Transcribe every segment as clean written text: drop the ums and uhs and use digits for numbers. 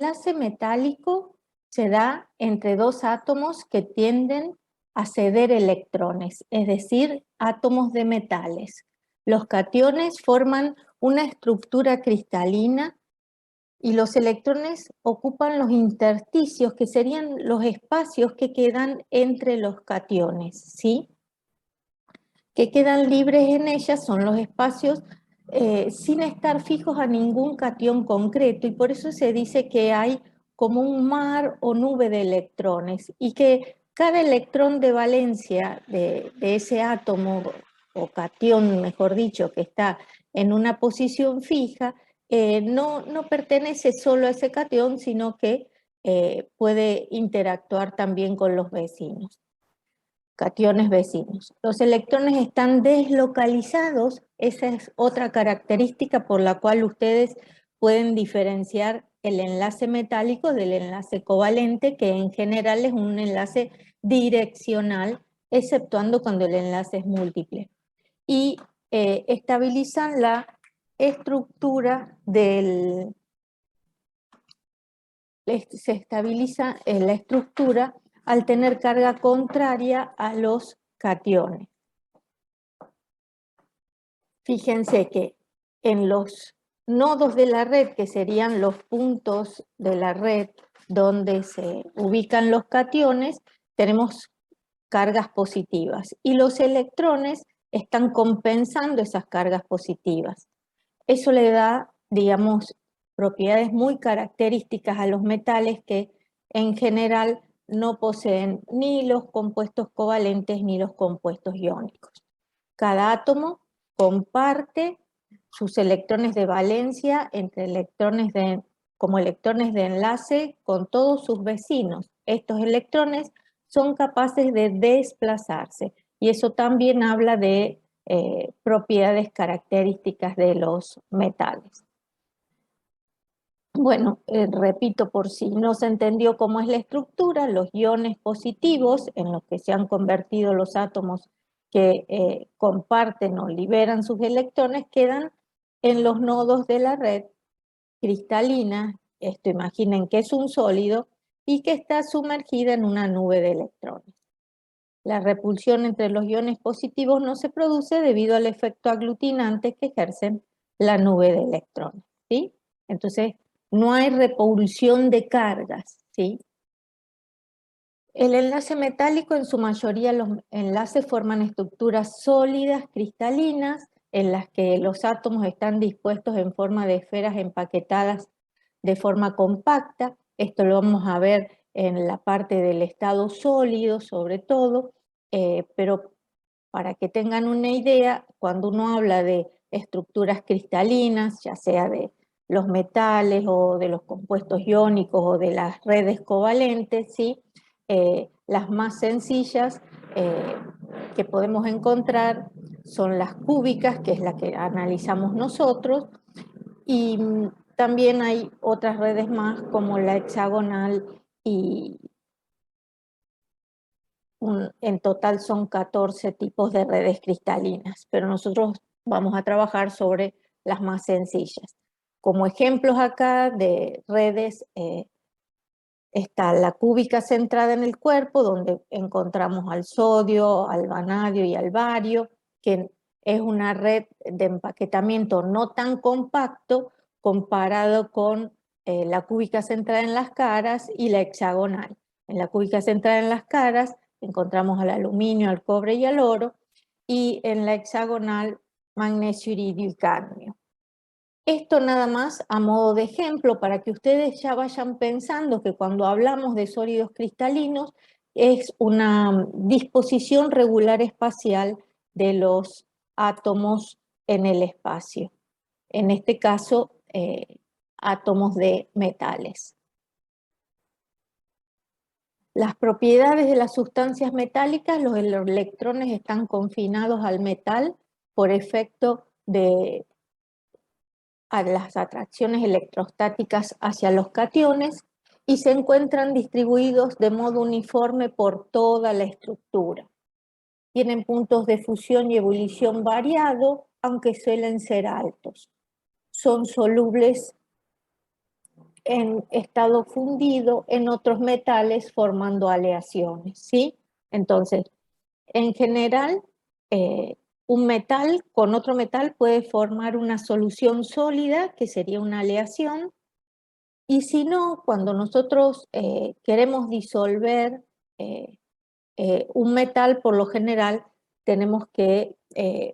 enlace metálico se da entre dos átomos que tienden a ceder electrones, es decir, átomos de metales. Los cationes forman una estructura cristalina y los electrones ocupan los intersticios, que serían los espacios que quedan entre los cationes, ¿sí? Que quedan libres en ellas son los espacios sin estar fijos a ningún catión concreto, y por eso se dice que hay como un mar o nube de electrones, y que cada electrón de valencia de ese átomo o catión, mejor dicho, que está en una posición fija, no pertenece solo a ese catión, sino que puede interactuar también con los vecinos, cationes vecinos. Los electrones están deslocalizados, esa es otra característica por la cual ustedes pueden diferenciar el enlace metálico del enlace covalente, que en general es un enlace direccional, exceptuando cuando el enlace es múltiple. Y estabilizan la estructura se estabiliza la estructura al tener carga contraria a los cationes. Fíjense que en los nodos de la red, que serían los puntos de la red donde se ubican los cationes, tenemos cargas positivas, y los electrones están compensando esas cargas positivas. Eso le da, digamos, propiedades muy características a los metales, que en general no poseen ni los compuestos covalentes ni los compuestos iónicos. Cada átomo comparte sus electrones de valencia como electrones de enlace con todos sus vecinos. Estos electrones son capaces de desplazarse, y eso también habla de propiedades características de los metales. Bueno, repito por si no se entendió cómo es la estructura: los iones positivos, en los que se han convertido los átomos que comparten o liberan sus electrones, quedan en los nodos de la red cristalina. Esto imaginen que es un sólido y que está sumergida en una nube de electrones. La repulsión entre los iones positivos no se produce debido al efecto aglutinante que ejercen la nube de electrones, ¿sí? Entonces, no hay repulsión de cargas, ¿sí? El enlace metálico, en su mayoría los enlaces forman estructuras sólidas, cristalinas, en las que los átomos están dispuestos en forma de esferas empaquetadas de forma compacta. Esto lo vamos a ver en la parte del estado sólido, sobre todo, pero para que tengan una idea, cuando uno habla de estructuras cristalinas, ya sea de los metales o de los compuestos iónicos o de las redes covalentes, ¿sí? Las más sencillas que podemos encontrar son las cúbicas, que es la que analizamos nosotros, y también hay otras redes más como la hexagonal, y en total son 14 tipos de redes cristalinas, pero nosotros vamos a trabajar sobre las más sencillas. Como ejemplos acá de redes está la cúbica centrada en el cuerpo, donde encontramos al sodio, al vanadio y al bario, que es una red de empaquetamiento no tan compacto comparado con la cúbica centrada en las caras y la hexagonal. En la cúbica centrada en las caras encontramos al aluminio, al cobre y al oro, y en la hexagonal magnesio, iridio y cadmio. Esto nada más a modo de ejemplo, para que ustedes ya vayan pensando que cuando hablamos de sólidos cristalinos es una disposición regular espacial de los átomos en el espacio. En este caso, átomos de metales. Las propiedades de las sustancias metálicas: los electrones están confinados al metal por efecto de a las atracciones electrostáticas hacia los cationes, y se encuentran distribuidos de modo uniforme por toda la estructura. Tienen puntos de fusión y ebullición variado, aunque suelen ser altos. Son solubles en estado fundido en otros metales formando aleaciones, ¿sí? Entonces, en general, un metal con otro metal puede formar una solución sólida, que sería una aleación, y si no, cuando nosotros queremos disolver un metal, por lo general, tenemos que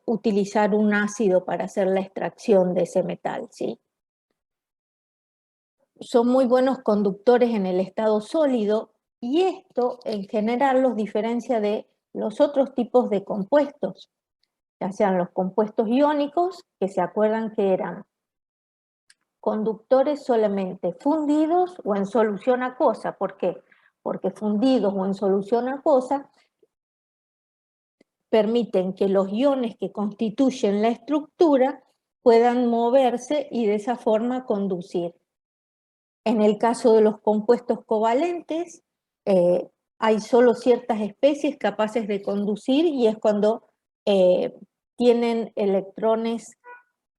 utilizar un ácido para hacer la extracción de ese metal, ¿sí? Son muy buenos conductores en el estado sólido y esto en general los diferencia de los otros tipos de compuestos, ya sean los compuestos iónicos, que se acuerdan que eran conductores solamente fundidos o en solución acuosa. ¿Por qué? Porque fundidos o en solución acuosa permiten que los iones que constituyen la estructura puedan moverse y de esa forma conducir. En el caso de los compuestos covalentes, hay solo ciertas especies capaces de conducir y es cuando tienen electrones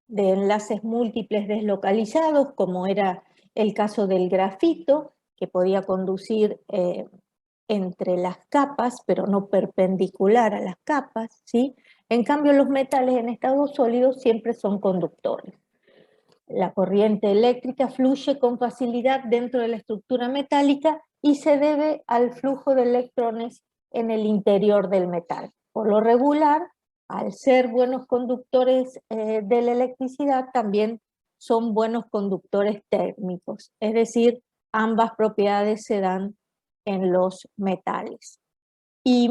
de enlaces múltiples deslocalizados, como era el caso del grafito, que podía conducir entre las capas, pero no perpendicular a las capas, ¿sí? En cambio, los metales en estado sólido siempre son conductores. La corriente eléctrica fluye con facilidad dentro de la estructura metálica y se debe al flujo de electrones en el interior del metal. Por lo regular, al ser buenos conductores de la electricidad, también son buenos conductores térmicos, es decir, ambas propiedades se dan en los metales. Y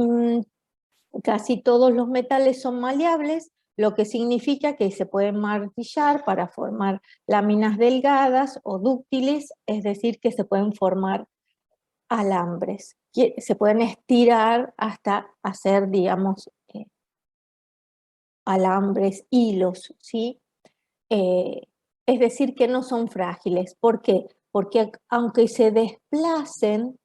casi todos los metales son maleables, lo que significa que se pueden martillar para formar láminas delgadas o dúctiles, es decir, que se pueden formar alambres, que se pueden estirar hasta hacer, digamos, alambres, hilos, ¿sí? Es decir, que no son frágiles. ¿Por qué? Porque aunque se desplacen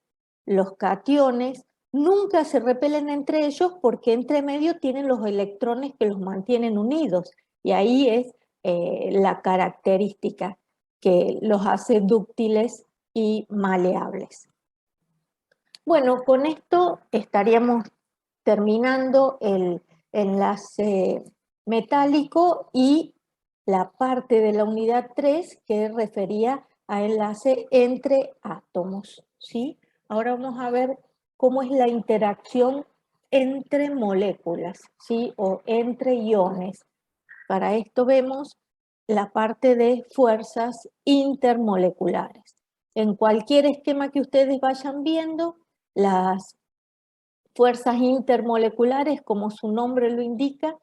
los cationes, nunca se repelen entre ellos porque entre medio tienen los electrones que los mantienen unidos. Y ahí es la característica que los hace dúctiles y maleables. Bueno, con esto estaríamos terminando el enlace metálico y la parte de la unidad 3 que refería a enlace entre átomos, ¿sí? Ahora vamos a ver cómo es la interacción entre moléculas, ¿sí? O entre iones. Para esto vemos la parte de fuerzas intermoleculares. En cualquier esquema que ustedes vayan viendo, las fuerzas intermoleculares, como su nombre lo indica,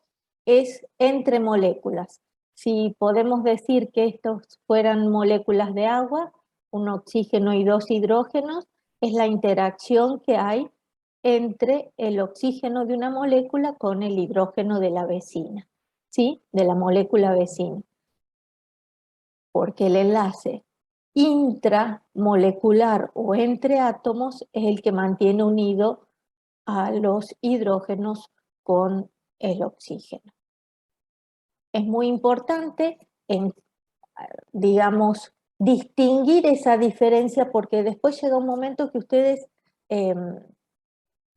es entre moléculas. Si podemos decir que estos fueran moléculas de agua, un oxígeno y dos hidrógenos, es la interacción que hay entre el oxígeno de una molécula con el hidrógeno de la vecina, ¿sí? De la molécula vecina. Porque el enlace intramolecular o entre átomos es el que mantiene unido a los hidrógenos con el oxígeno. Es muy importante, digamos, distinguir esa diferencia porque después llega un momento que ustedes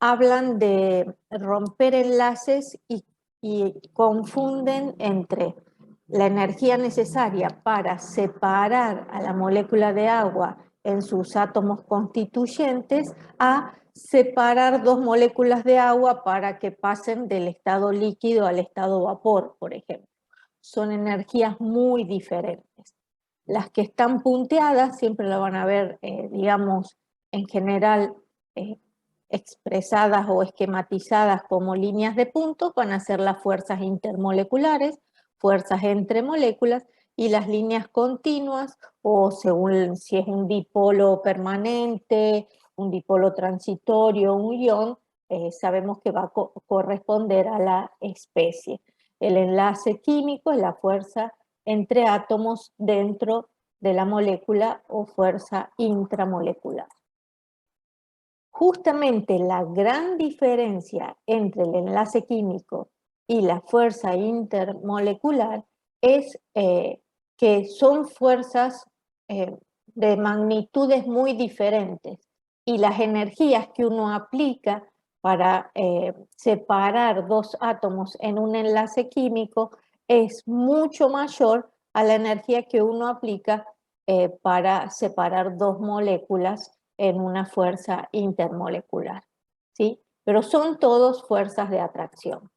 hablan de romper enlaces y confunden entre la energía necesaria para separar a la molécula de agua en sus átomos constituyentes a separar dos moléculas de agua para que pasen del estado líquido al estado vapor, por ejemplo. Son energías muy diferentes. Las que están punteadas siempre la van a ver, digamos, en general expresadas o esquematizadas como líneas de puntos, van a ser las fuerzas intermoleculares, fuerzas entre moléculas, y las líneas continuas, o según si es un dipolo permanente, un dipolo transitorio, un ion, sabemos que va a corresponder a la especie. El enlace químico es la fuerza entre átomos dentro de la molécula o fuerza intramolecular. Justamente la gran diferencia entre el enlace químico y la fuerza intermolecular es que son fuerzas de magnitudes muy diferentes y las energías que uno aplica para separar dos átomos en un enlace químico es mucho mayor a la energía que uno aplica para separar dos moléculas en una fuerza intermolecular, ¿sí? Pero son todos fuerzas de atracción.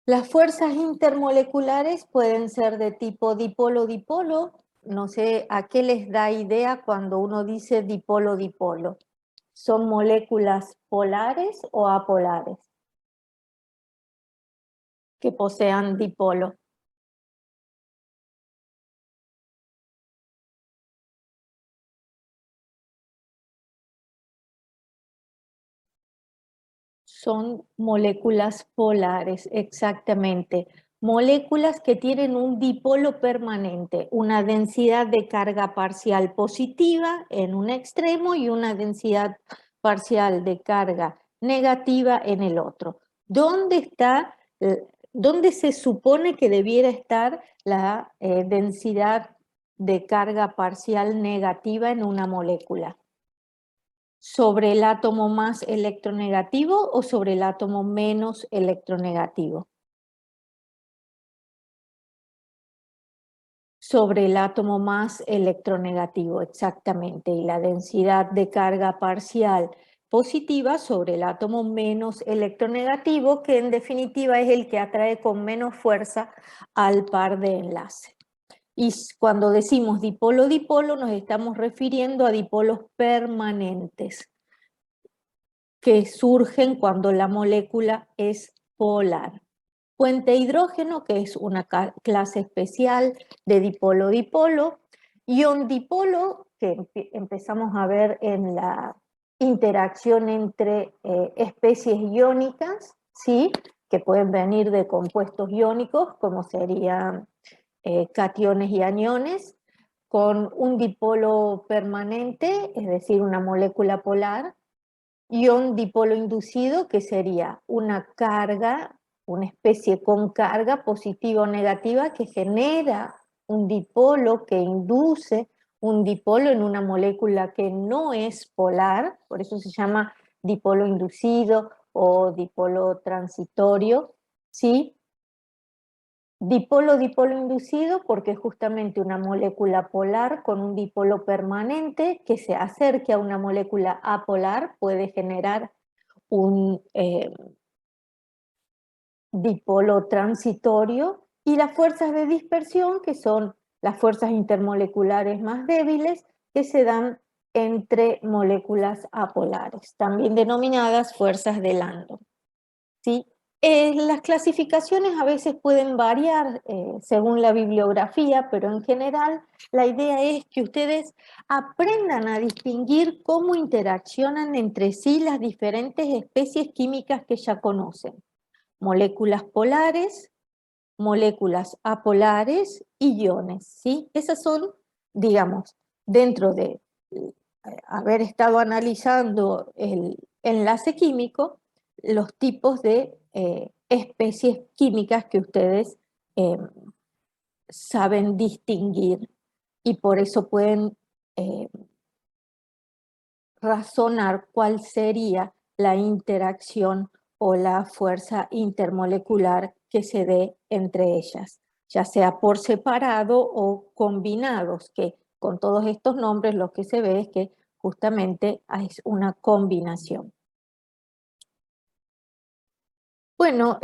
Las fuerzas intermoleculares pueden ser de tipo dipolo-dipolo. No sé a qué les da idea cuando uno dice dipolo-dipolo. ¿Son moléculas polares o apolares que posean dipolo? Son moléculas polares, exactamente. Moléculas que tienen un dipolo permanente, una densidad de carga parcial positiva en un extremo y una densidad parcial de carga negativa en el otro. ¿Dónde está, dónde se supone que debiera estar la densidad de carga parcial negativa en una molécula? ¿Sobre el átomo más electronegativo o sobre el átomo menos electronegativo? Sobre el átomo más electronegativo, exactamente. Y la densidad de carga parcial positiva sobre el átomo menos electronegativo, que en definitiva es el que atrae con menos fuerza al par de enlace. Y cuando decimos dipolo-dipolo nos estamos refiriendo a dipolos permanentes, que surgen cuando la molécula es polar. Puente hidrógeno, que es una clase especial de dipolo-dipolo. Ion dipolo, que empezamos a ver en la interacción entre especies iónicas, ¿sí? Que pueden venir de compuestos iónicos, como serían cationes y aniones, con un dipolo permanente, es decir, una molécula polar. Ion dipolo inducido, que sería una carga, una especie con carga positiva o negativa que genera un dipolo, que induce un dipolo en una molécula que no es polar, por eso se llama dipolo inducido o dipolo transitorio, ¿sí? Dipolo inducido porque es justamente una molécula polar con un dipolo permanente que se acerque a una molécula apolar, puede generar un dipolo transitorio, y las fuerzas de dispersión, que son las fuerzas intermoleculares más débiles que se dan entre moléculas apolares, también denominadas fuerzas de Landon, ¿sí? Las clasificaciones a veces pueden variar según la bibliografía, pero en general la idea es que ustedes aprendan a distinguir cómo interaccionan entre sí las diferentes especies químicas que ya conocen. Moléculas polares, moléculas apolares y iones, ¿sí? Esas son, digamos, dentro de haber estado analizando el enlace químico, los tipos de especies químicas que ustedes eh, saben distinguir y por eso pueden eh, razonar cuál sería la interacción o la fuerza intermolecular que se dé entre ellas, ya sea por separado o combinados, que con todos estos nombres lo que se ve es que justamente es una combinación. Bueno,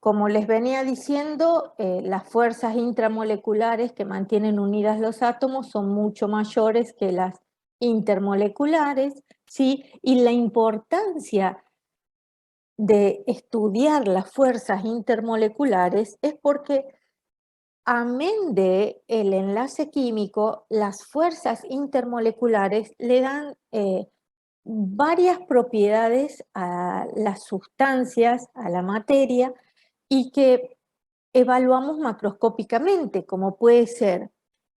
como les venía diciendo, las fuerzas intramoleculares que mantienen unidas los átomos son mucho mayores que las intermoleculares, ¿sí? Y la importancia de estudiar las fuerzas intermoleculares es porque, amén de el enlace químico, las fuerzas intermoleculares le dan varias propiedades a las sustancias, a la materia, y que evaluamos macroscópicamente, como puede ser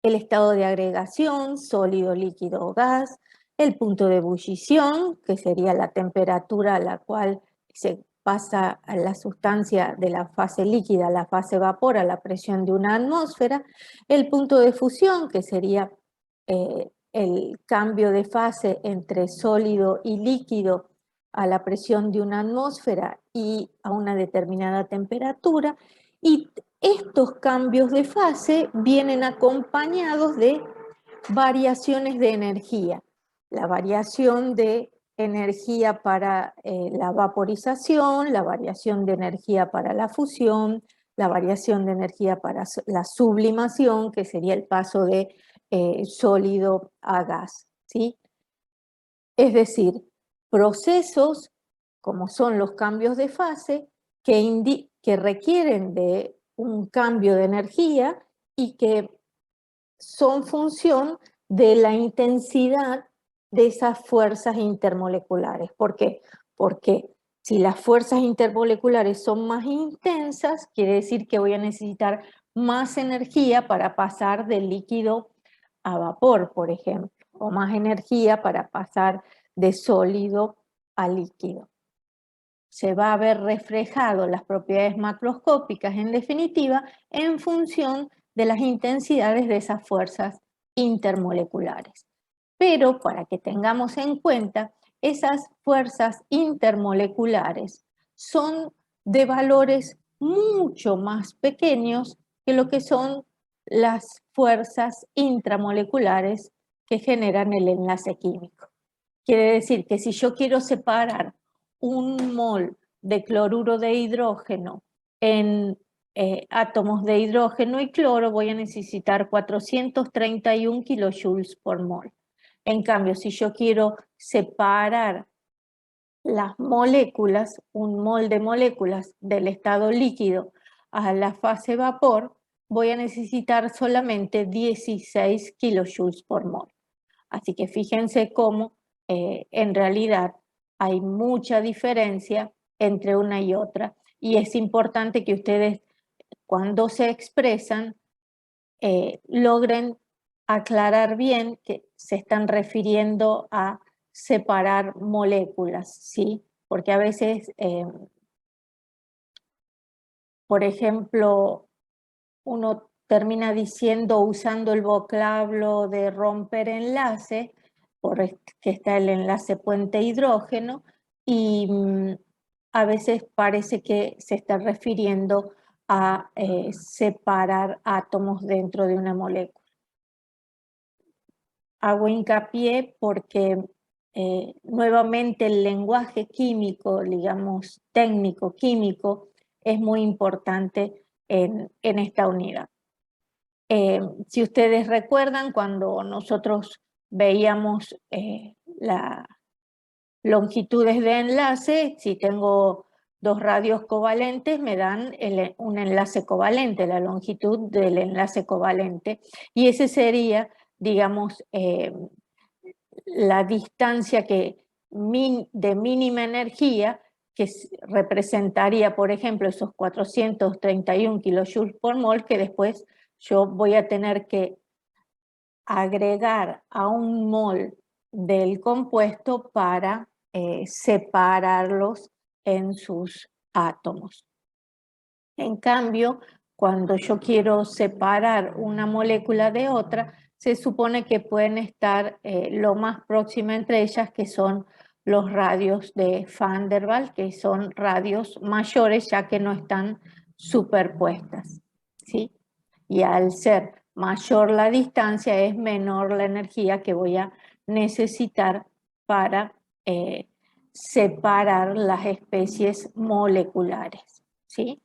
el estado de agregación, sólido, líquido o gas, el punto de ebullición, que sería la temperatura a la cual se pasa a la sustancia de la fase líquida a la fase vapor a la presión de una atmósfera, el punto de fusión, que sería el cambio de fase entre sólido y líquido a la presión de una atmósfera y a una determinada temperatura, y estos cambios de fase vienen acompañados de variaciones de energía. La variación de energía para la vaporización, la variación de energía para la fusión, la variación de energía para la sublimación, que sería el paso de sólido a gas, ¿sí? Es decir, procesos como son los cambios de fase que requieren de un cambio de energía y que son función de la intensidad de esas fuerzas intermoleculares. ¿Por qué? Porque si las fuerzas intermoleculares son más intensas, quiere decir que voy a necesitar más energía para pasar de líquido a vapor, por ejemplo, o más energía para pasar de sólido a líquido. Se va a ver reflejado las propiedades macroscópicas, en definitiva, en función de las intensidades de esas fuerzas intermoleculares. Pero para que tengamos en cuenta, esas fuerzas intermoleculares son de valores mucho más pequeños que lo que son las fuerzas intramoleculares que generan el enlace químico. Quiere decir que si yo quiero separar un mol de cloruro de hidrógeno en átomos de hidrógeno y cloro, voy a necesitar 431 kilojoules por mol. En cambio, si yo quiero separar las moléculas, un mol de moléculas del estado líquido a la fase vapor, voy a necesitar solamente 16 kilojoules por mol. Así que fíjense cómo en realidad hay mucha diferencia entre una y otra, y es importante que ustedes, cuando se expresan, logren aclarar bien que se están refiriendo a separar moléculas, ¿sí? Porque a veces, por ejemplo, uno termina diciendo, usando el vocablo de romper enlace, que está el enlace puente hidrógeno, y a veces parece que se está refiriendo a separar átomos dentro de una molécula. Hago hincapié porque nuevamente el lenguaje químico, digamos técnico, químico, es muy importante en esta unidad. Si ustedes recuerdan, cuando nosotros veíamos las longitudes de enlace, si tengo dos radios covalentes, me dan un enlace covalente, la longitud del enlace covalente, y ese sería, digamos, la distancia de mínima energía que representaría, por ejemplo, esos 431 kilojoules por mol, que después yo voy a tener que agregar a un mol del compuesto para separarlos en sus átomos. En cambio, cuando yo quiero separar una molécula de otra, se supone que pueden estar lo más próximo entre ellas, que son los radios de Van der Waals, que son radios mayores ya que no están superpuestas, ¿sí? Y al ser mayor la distancia, es menor la energía que voy a necesitar para separar las especies moleculares, ¿sí?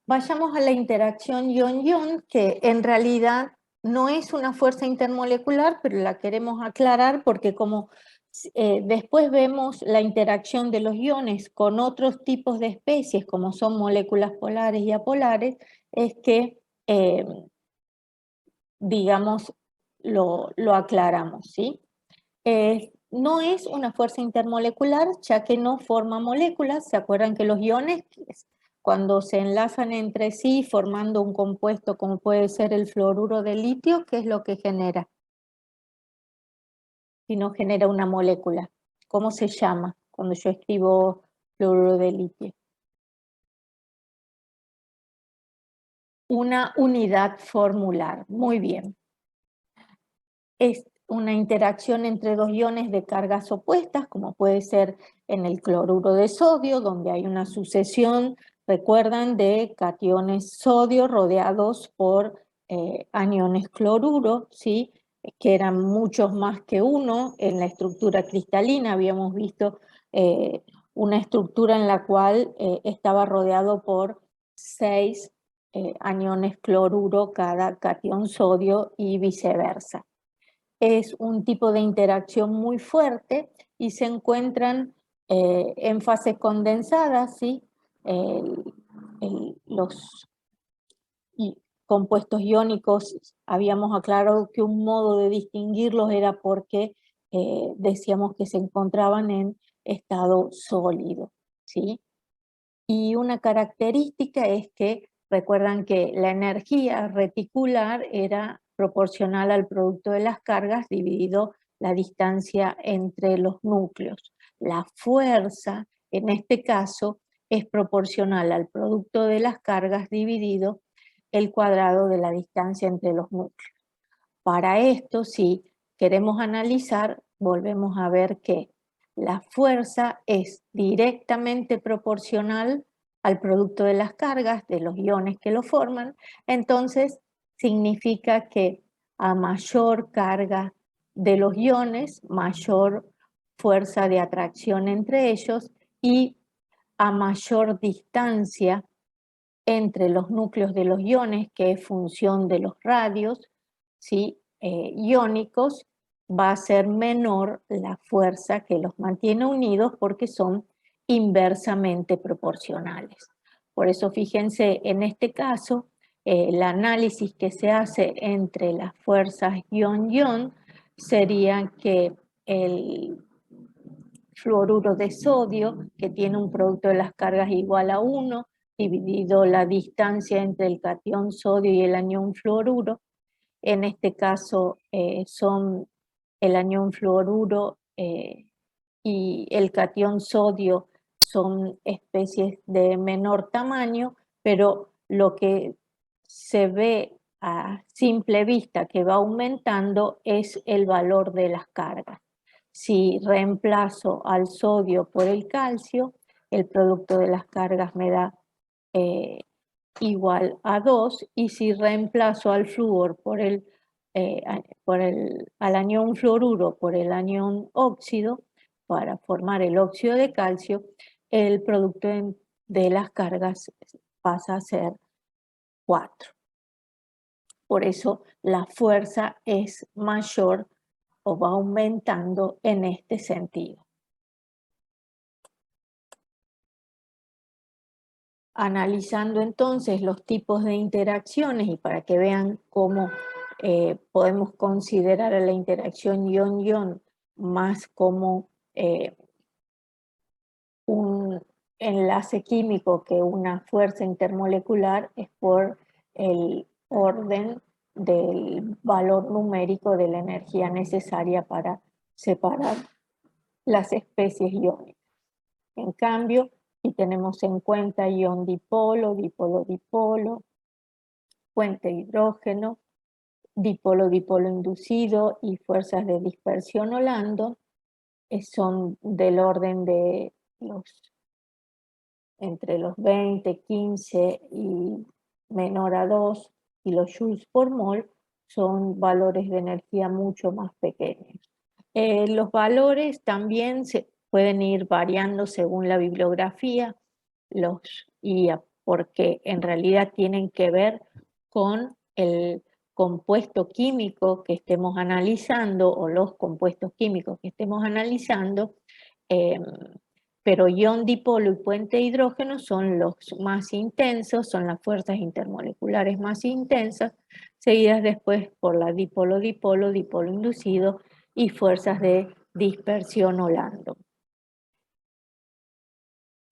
Vayamos a la interacción ion-ion, que en realidad no es una fuerza intermolecular, pero la queremos aclarar porque como después vemos la interacción de los iones con otros tipos de especies, como son moléculas polares y apolares, es que, digamos, lo aclaramos, ¿sí? No es una fuerza intermolecular, ya que no forma moléculas. ¿Se acuerdan que los iones, cuando se enlazan entre sí formando un compuesto como puede ser el fluoruro de litio, qué es lo que genera? Si no genera una molécula. ¿Cómo se llama cuando yo escribo fluoruro de litio? una unidad formular. Muy bien. Es una interacción entre dos iones de cargas opuestas, como puede ser en el cloruro de sodio, donde hay una sucesión, recuerdan, de cationes sodio rodeados por aniones cloruro, ¿sí? Que eran muchos más que uno. En la estructura cristalina habíamos visto una estructura en la cual estaba rodeado por 6 aniones cloruro cada cation sodio y viceversa. Es un tipo de interacción muy fuerte y se encuentran en fases condensadas, ¿sí? Los compuestos iónicos, habíamos aclarado que un modo de distinguirlos era porque decíamos que se encontraban en estado sólido, ¿sí? Y una característica es que, recuerdan que la energía reticular era proporcional al producto de las cargas dividido la distancia entre los núcleos. La fuerza, en este caso, es proporcional al producto de las cargas dividido el cuadrado de la distancia entre los núcleos. Para esto, si queremos analizar, volvemos a ver que la fuerza es directamente proporcional al producto de las cargas de los iones que lo forman, entonces significa que a mayor carga de los iones, mayor fuerza de atracción entre ellos, y a mayor distancia entre los núcleos de los iones, que es función de los radios, ¿sí? Iónicos, va a ser menor la fuerza que los mantiene unidos porque son inversamente proporcionales. Por eso fíjense, en este caso, el análisis que se hace entre las fuerzas ion-ion sería que el fluoruro de sodio, que tiene un producto de las cargas igual a 1, dividido la distancia entre el catión sodio y el anión fluoruro. En este caso son el anión fluoruro y el catión sodio son especies de menor tamaño, pero lo que se ve a simple vista que va aumentando es el valor de las cargas. Si reemplazo al sodio por el calcio, el producto de las cargas me da igual a 2, y si reemplazo al flúor al anión fluoruro por el anión óxido, para formar el óxido de calcio, el producto de las cargas pasa a ser 4. Por eso la fuerza es mayor o va aumentando en este sentido. Analizando entonces los tipos de interacciones y para que vean cómo podemos considerar a la interacción ion-ion más como un enlace químico que una fuerza intermolecular, es por el orden del valor numérico de la energía necesaria para separar las especies iónicas. En cambio, si tenemos en cuenta ion dipolo, dipolo-dipolo, puente hidrógeno, dipolo-dipolo inducido y fuerzas de dispersión o Landon, son del orden de entre los 20, 15 y menor a 2 kilojoules por mol, son valores de energía mucho más pequeños. Los valores también se pueden ir variando según la bibliografía, porque en realidad tienen que ver con el compuesto químico que estemos analizando o los compuestos químicos que estemos analizando, pero ion dipolo y puente hidrógeno son los más intensos, son las fuerzas intermoleculares más intensas, seguidas después por la dipolo-dipolo, dipolo inducido y fuerzas de dispersión o Landon.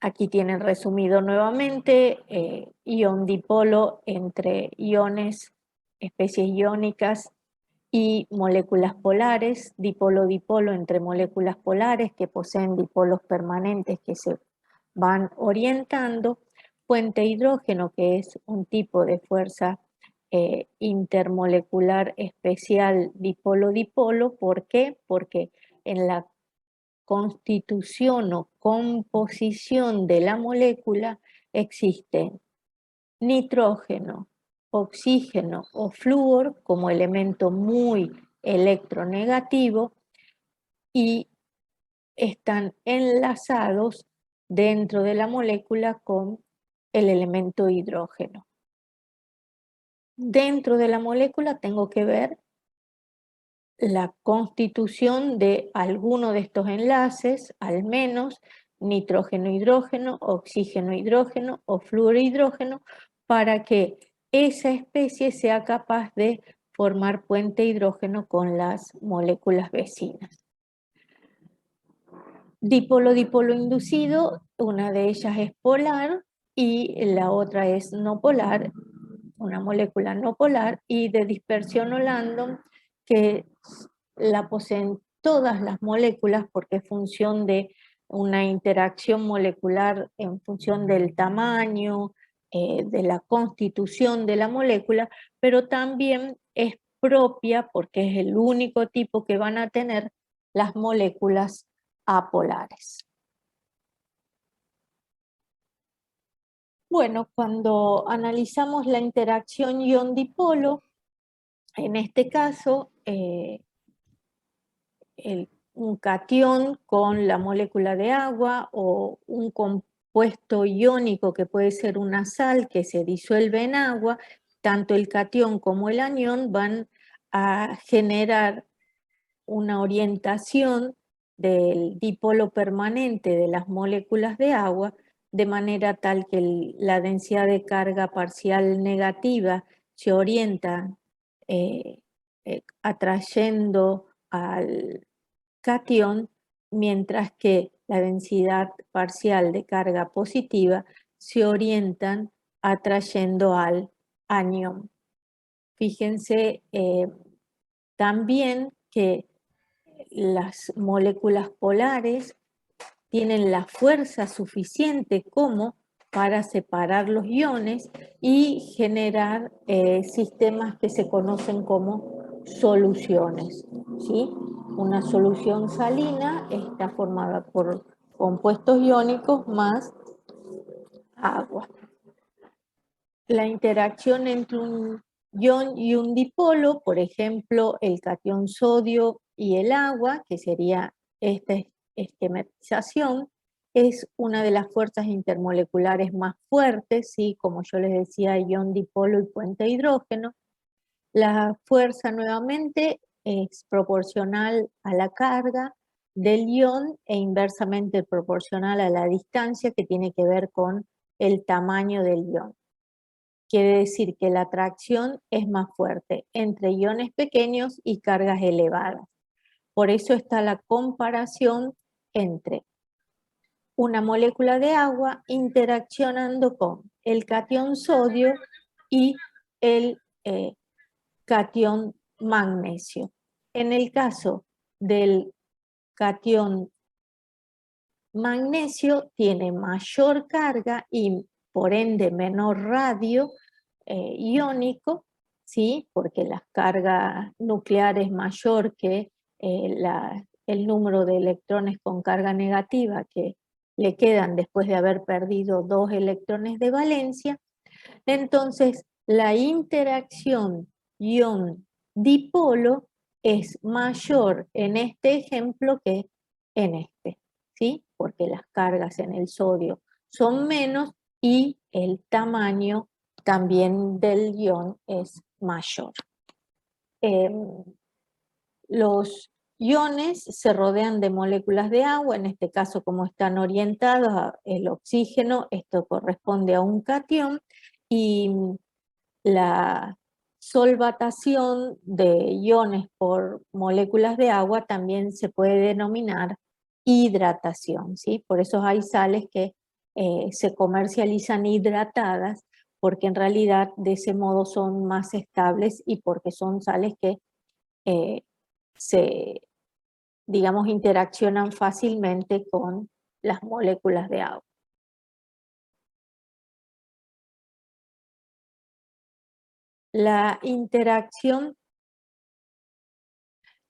Aquí tienen resumido nuevamente ion dipolo entre iones, especies iónicas y moléculas polares, dipolo-dipolo entre moléculas polares que poseen dipolos permanentes que se van orientando, puente hidrógeno, que es un tipo de fuerza intermolecular especial dipolo-dipolo. ¿Por qué? Porque en la constitución o composición de la molécula existen nitrógeno, oxígeno o flúor como elemento muy electronegativo y están enlazados dentro de la molécula con el elemento hidrógeno. Dentro de la molécula tengo que ver la constitución de alguno de estos enlaces, al menos nitrógeno-hidrógeno, oxígeno-hidrógeno o flúoro-hidrógeno, para que esa especie sea capaz de formar puente hidrógeno con las moléculas vecinas. Dipolo-dipolo inducido, una de ellas es polar y la otra es no polar, una molécula no polar, y de dispersión o Landon, que la poseen todas las moléculas porque es función de una interacción molecular en función del tamaño, de la constitución de la molécula, pero también es propia porque es el único tipo que van a tener las moléculas apolares. Bueno, cuando analizamos la interacción ion-dipolo, en este caso, un catión con la molécula de agua o un compuesto iónico que puede ser una sal que se disuelve en agua, tanto el catión como el anión van a generar una orientación del dipolo permanente de las moléculas de agua, de manera tal que la densidad de carga parcial negativa se orienta atrayendo al catión, mientras que la densidad parcial de carga positiva se orientan atrayendo al anión. Fíjense también que las moléculas polares tienen la fuerza suficiente como para separar los iones y generar sistemas que se conocen como soluciones, ¿sí? Una solución salina está formada por compuestos iónicos más agua. La interacción entre un ion y un dipolo, por ejemplo, el catión sodio y el agua, que sería esta esquematización, es una de las fuerzas intermoleculares más fuertes, ¿sí? Como yo les decía, ion dipolo y puente hidrógeno. La fuerza nuevamente es proporcional a la carga del ion e inversamente proporcional a la distancia, que tiene que ver con el tamaño del ion. Quiere decir que la atracción es más fuerte entre iones pequeños y cargas elevadas. Por eso está la comparación entre una molécula de agua interaccionando con el catión sodio y el catión magnesio. En el caso del catión magnesio tiene mayor carga y por ende menor radio iónico, ¿sí? Porque la carga nuclear es mayor que el número de electrones con carga negativa que le quedan después de haber perdido 2 electrones de valencia. Entonces, la interacción ion-dipolo es mayor en este ejemplo que en este, ¿sí? Porque las cargas en el sodio son menos y el tamaño también del ion es mayor. Los iones se rodean de moléculas de agua, en este caso como están orientados el oxígeno, esto corresponde a un catión, y la solvatación de iones por moléculas de agua también se puede denominar hidratación, ¿sí? Por eso hay sales que se comercializan hidratadas, porque en realidad de ese modo son más estables y porque son sales que eh, se, digamos, interaccionan fácilmente con las moléculas de agua. La interacción,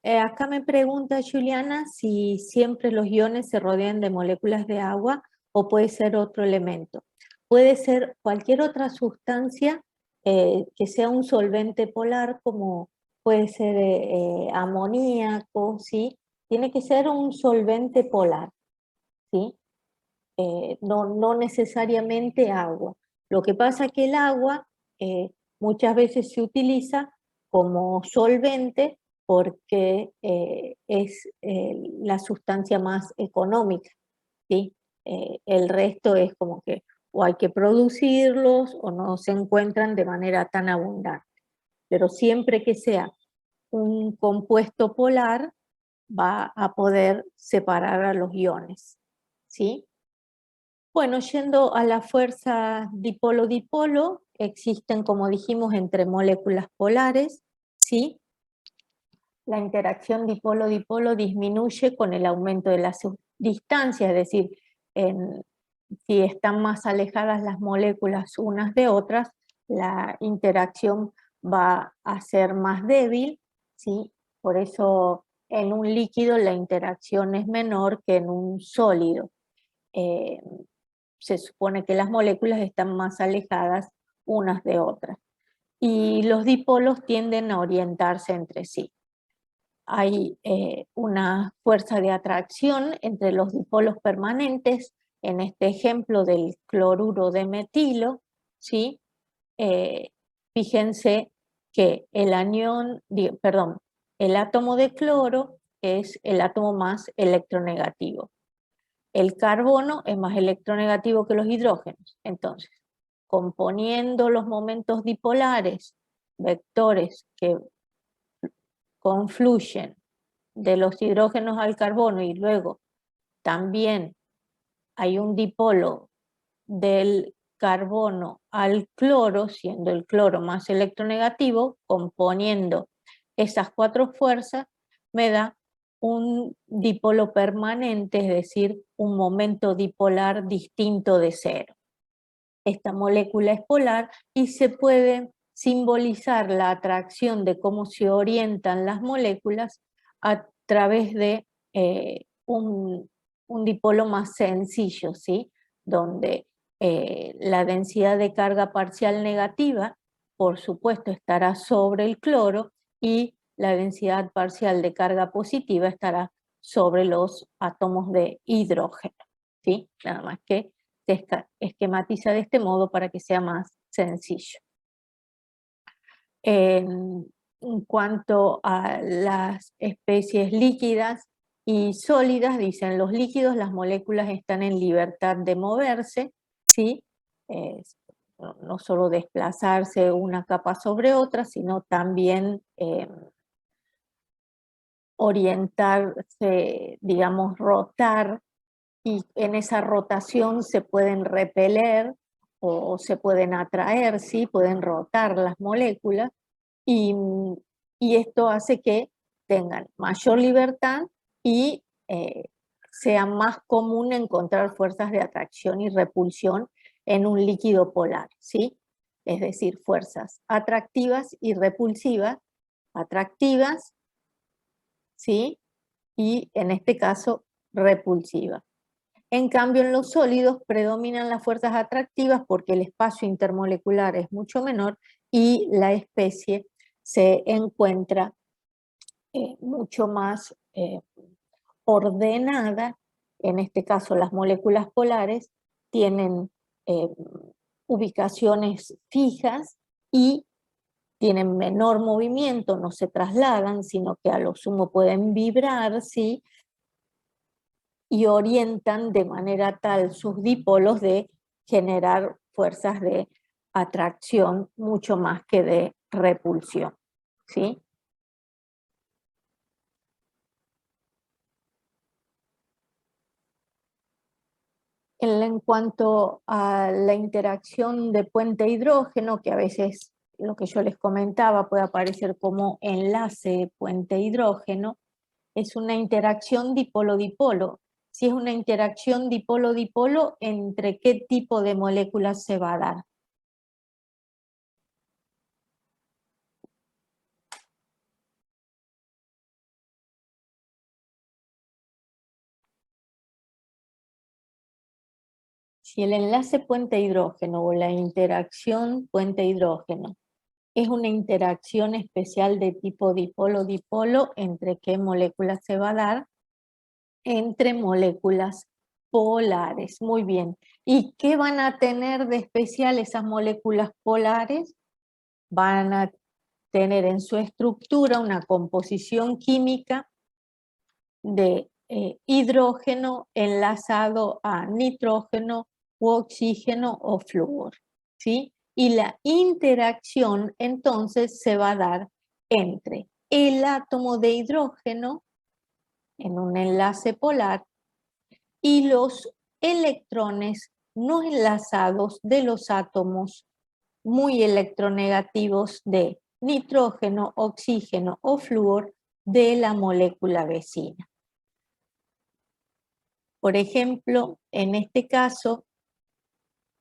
acá me pregunta Juliana si siempre los iones se rodean de moléculas de agua o puede ser otro elemento. Puede ser cualquier otra sustancia que sea un solvente polar, como puede ser amoníaco, ¿sí? Tiene que ser un solvente polar, ¿sí? No necesariamente agua. Lo que pasa es que el agua muchas veces se utiliza como solvente porque es la sustancia más económica, ¿sí? El resto es como que o hay que producirlos o no se encuentran de manera tan abundante. Pero siempre que sea un compuesto polar, va a poder separar a los iones, ¿sí? Bueno, yendo a la fuerza dipolo-dipolo, existen, como dijimos, entre moléculas polares, ¿sí? La interacción dipolo-dipolo disminuye con el aumento de la distancia, es decir, si están más alejadas las moléculas unas de otras, la interacción va a ser más débil, ¿sí? Por eso en un líquido la interacción es menor que en un sólido. Se supone que las moléculas están más alejadas unas de otras. Y los dipolos tienden a orientarse entre sí. Hay una fuerza de atracción entre los dipolos permanentes, en este ejemplo del cloruro de metilo, ¿sí? Fíjense que el átomo de cloro es el átomo más electronegativo. El carbono es más electronegativo que los hidrógenos. Entonces, componiendo los momentos dipolares, vectores que confluyen de los hidrógenos al carbono y luego también hay un dipolo del carbono al cloro, siendo el cloro más electronegativo, componiendo esas cuatro fuerzas, me da un dipolo permanente, es decir, un momento dipolar distinto de cero. Esta molécula es polar y se puede simbolizar la atracción de cómo se orientan las moléculas a través de un dipolo más sencillo, ¿sí? Donde la densidad de carga parcial negativa, por supuesto, estará sobre el cloro y la densidad parcial de carga positiva estará sobre los átomos de hidrógeno, ¿sí? Nada más que se esquematiza de este modo para que sea más sencillo. En cuanto a las especies líquidas y sólidas, dicen los líquidos, las moléculas están en libertad de moverse, ¿sí? No solo desplazarse una capa sobre otra, sino también orientarse, digamos, rotar, y en esa rotación se pueden repeler o se pueden atraer, ¿sí? Pueden rotar las moléculas, y, y esto hace que tengan mayor libertad y sea más común encontrar fuerzas de atracción y repulsión en un líquido polar, ¿sí? Es decir, fuerzas atractivas y repulsivas, atractivas, ¿sí? Y en este caso, repulsivas. En cambio, en los sólidos predominan las fuerzas atractivas porque el espacio intermolecular es mucho menor y la especie se encuentra mucho más ordenada. En este caso, las moléculas polares tienen eh, ubicaciones fijas y tienen menor movimiento, no se trasladan, sino que a lo sumo pueden vibrar, ¿sí? Y orientan de manera tal sus dipolos de generar fuerzas de atracción mucho más que de repulsión, ¿sí? En cuanto a la interacción de puente hidrógeno, que a veces lo que yo les comentaba puede aparecer como enlace puente hidrógeno, es una interacción dipolo-dipolo. Si es una interacción dipolo-dipolo, ¿entre qué tipo de moléculas se va a dar? Si el enlace puente-hidrógeno o la interacción puente-hidrógeno es una interacción especial de tipo dipolo-dipolo, ¿entre qué moléculas se va a dar? Entre moléculas polares. Muy bien. ¿Y qué van a tener de especial esas moléculas polares? Van a tener en su estructura una composición química de hidrógeno enlazado a nitrógeno u oxígeno o flúor, ¿sí? Y la interacción entonces se va a dar entre el átomo de hidrógeno en un enlace polar y los electrones no enlazados de los átomos muy electronegativos de nitrógeno, oxígeno o flúor de la molécula vecina. Por ejemplo, en este caso,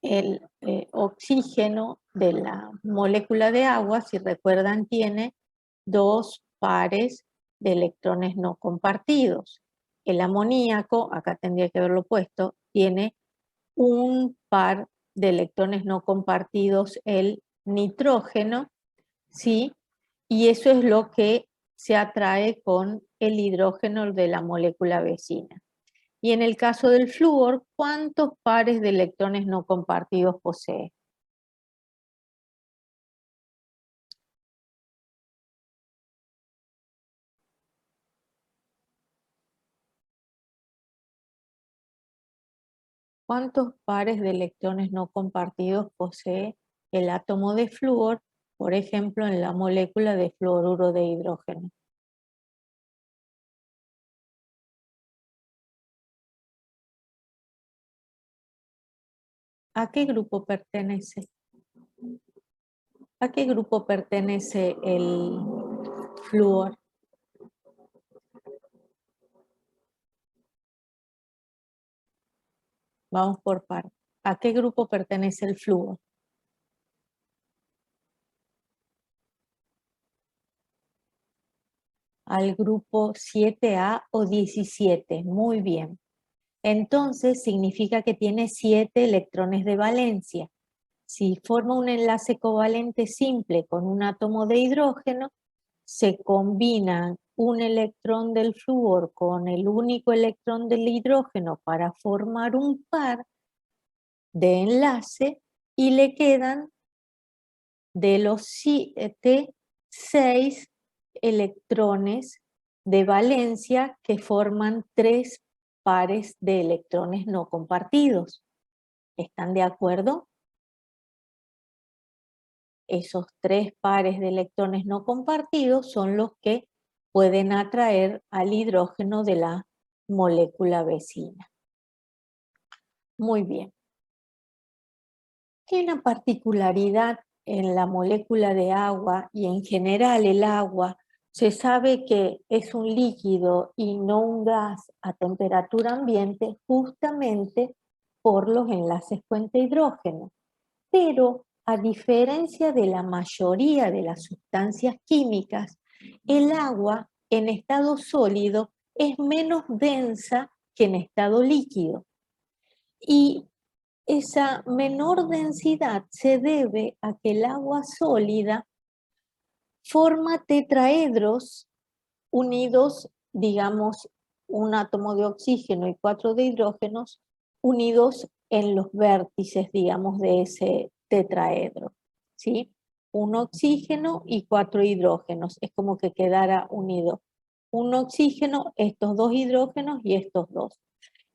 el oxígeno de la molécula de agua, si recuerdan, tiene dos pares de electrones no compartidos. El amoníaco, acá tendría que haberlo puesto, tiene un par de electrones no compartidos, el nitrógeno, ¿sí? Y eso es lo que se atrae con el hidrógeno de la molécula vecina. Y en el caso del flúor, ¿cuántos pares de electrones no compartidos posee? ¿Cuántos pares de electrones no compartidos posee el átomo de flúor, por ejemplo, en la molécula de fluoruro de hidrógeno? ¿A qué grupo pertenece? ¿A qué grupo pertenece el flúor? Vamos por partes. ¿A qué grupo pertenece el flúor? Al grupo 7A o 17. Muy bien. Entonces significa que tiene 7 electrones de valencia. Si forma un enlace covalente simple con un átomo de hidrógeno, se combina un electrón del flúor con el único electrón del hidrógeno para formar un par de enlace y le quedan de los 7, 6 electrones de valencia que forman 3 pares de electrones no compartidos. ¿Están de acuerdo? Esos 3 pares de electrones no compartidos son los que pueden atraer al hidrógeno de la molécula vecina. Muy bien. Hay una particularidad en la molécula de agua y en general el agua. Se sabe que es un líquido y no un gas a temperatura ambiente justamente por los enlaces puente hidrógeno. Pero a diferencia de la mayoría de las sustancias químicas, el agua en estado sólido es menos densa que en estado líquido. Y esa menor densidad se debe a que el agua sólida forma tetraedros unidos, digamos, un átomo de oxígeno y 4 de hidrógenos unidos en los vértices, digamos, de ese tetraedro, ¿sí? Un oxígeno y 4 hidrógenos, es como que quedara unido. Un oxígeno, estos 2 hidrógenos y estos 2.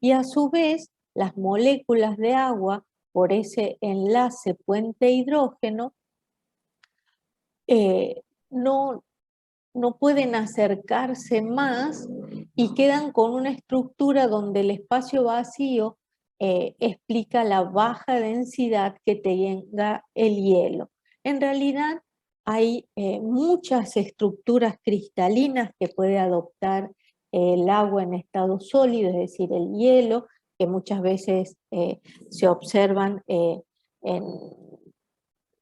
Y a su vez, las moléculas de agua, por ese enlace puente hidrógeno, no, no pueden acercarse más y quedan con una estructura donde el espacio vacío explica la baja densidad que tenga el hielo. En realidad hay muchas estructuras cristalinas que puede adoptar el agua en estado sólido, es decir, el hielo, que muchas veces se observan en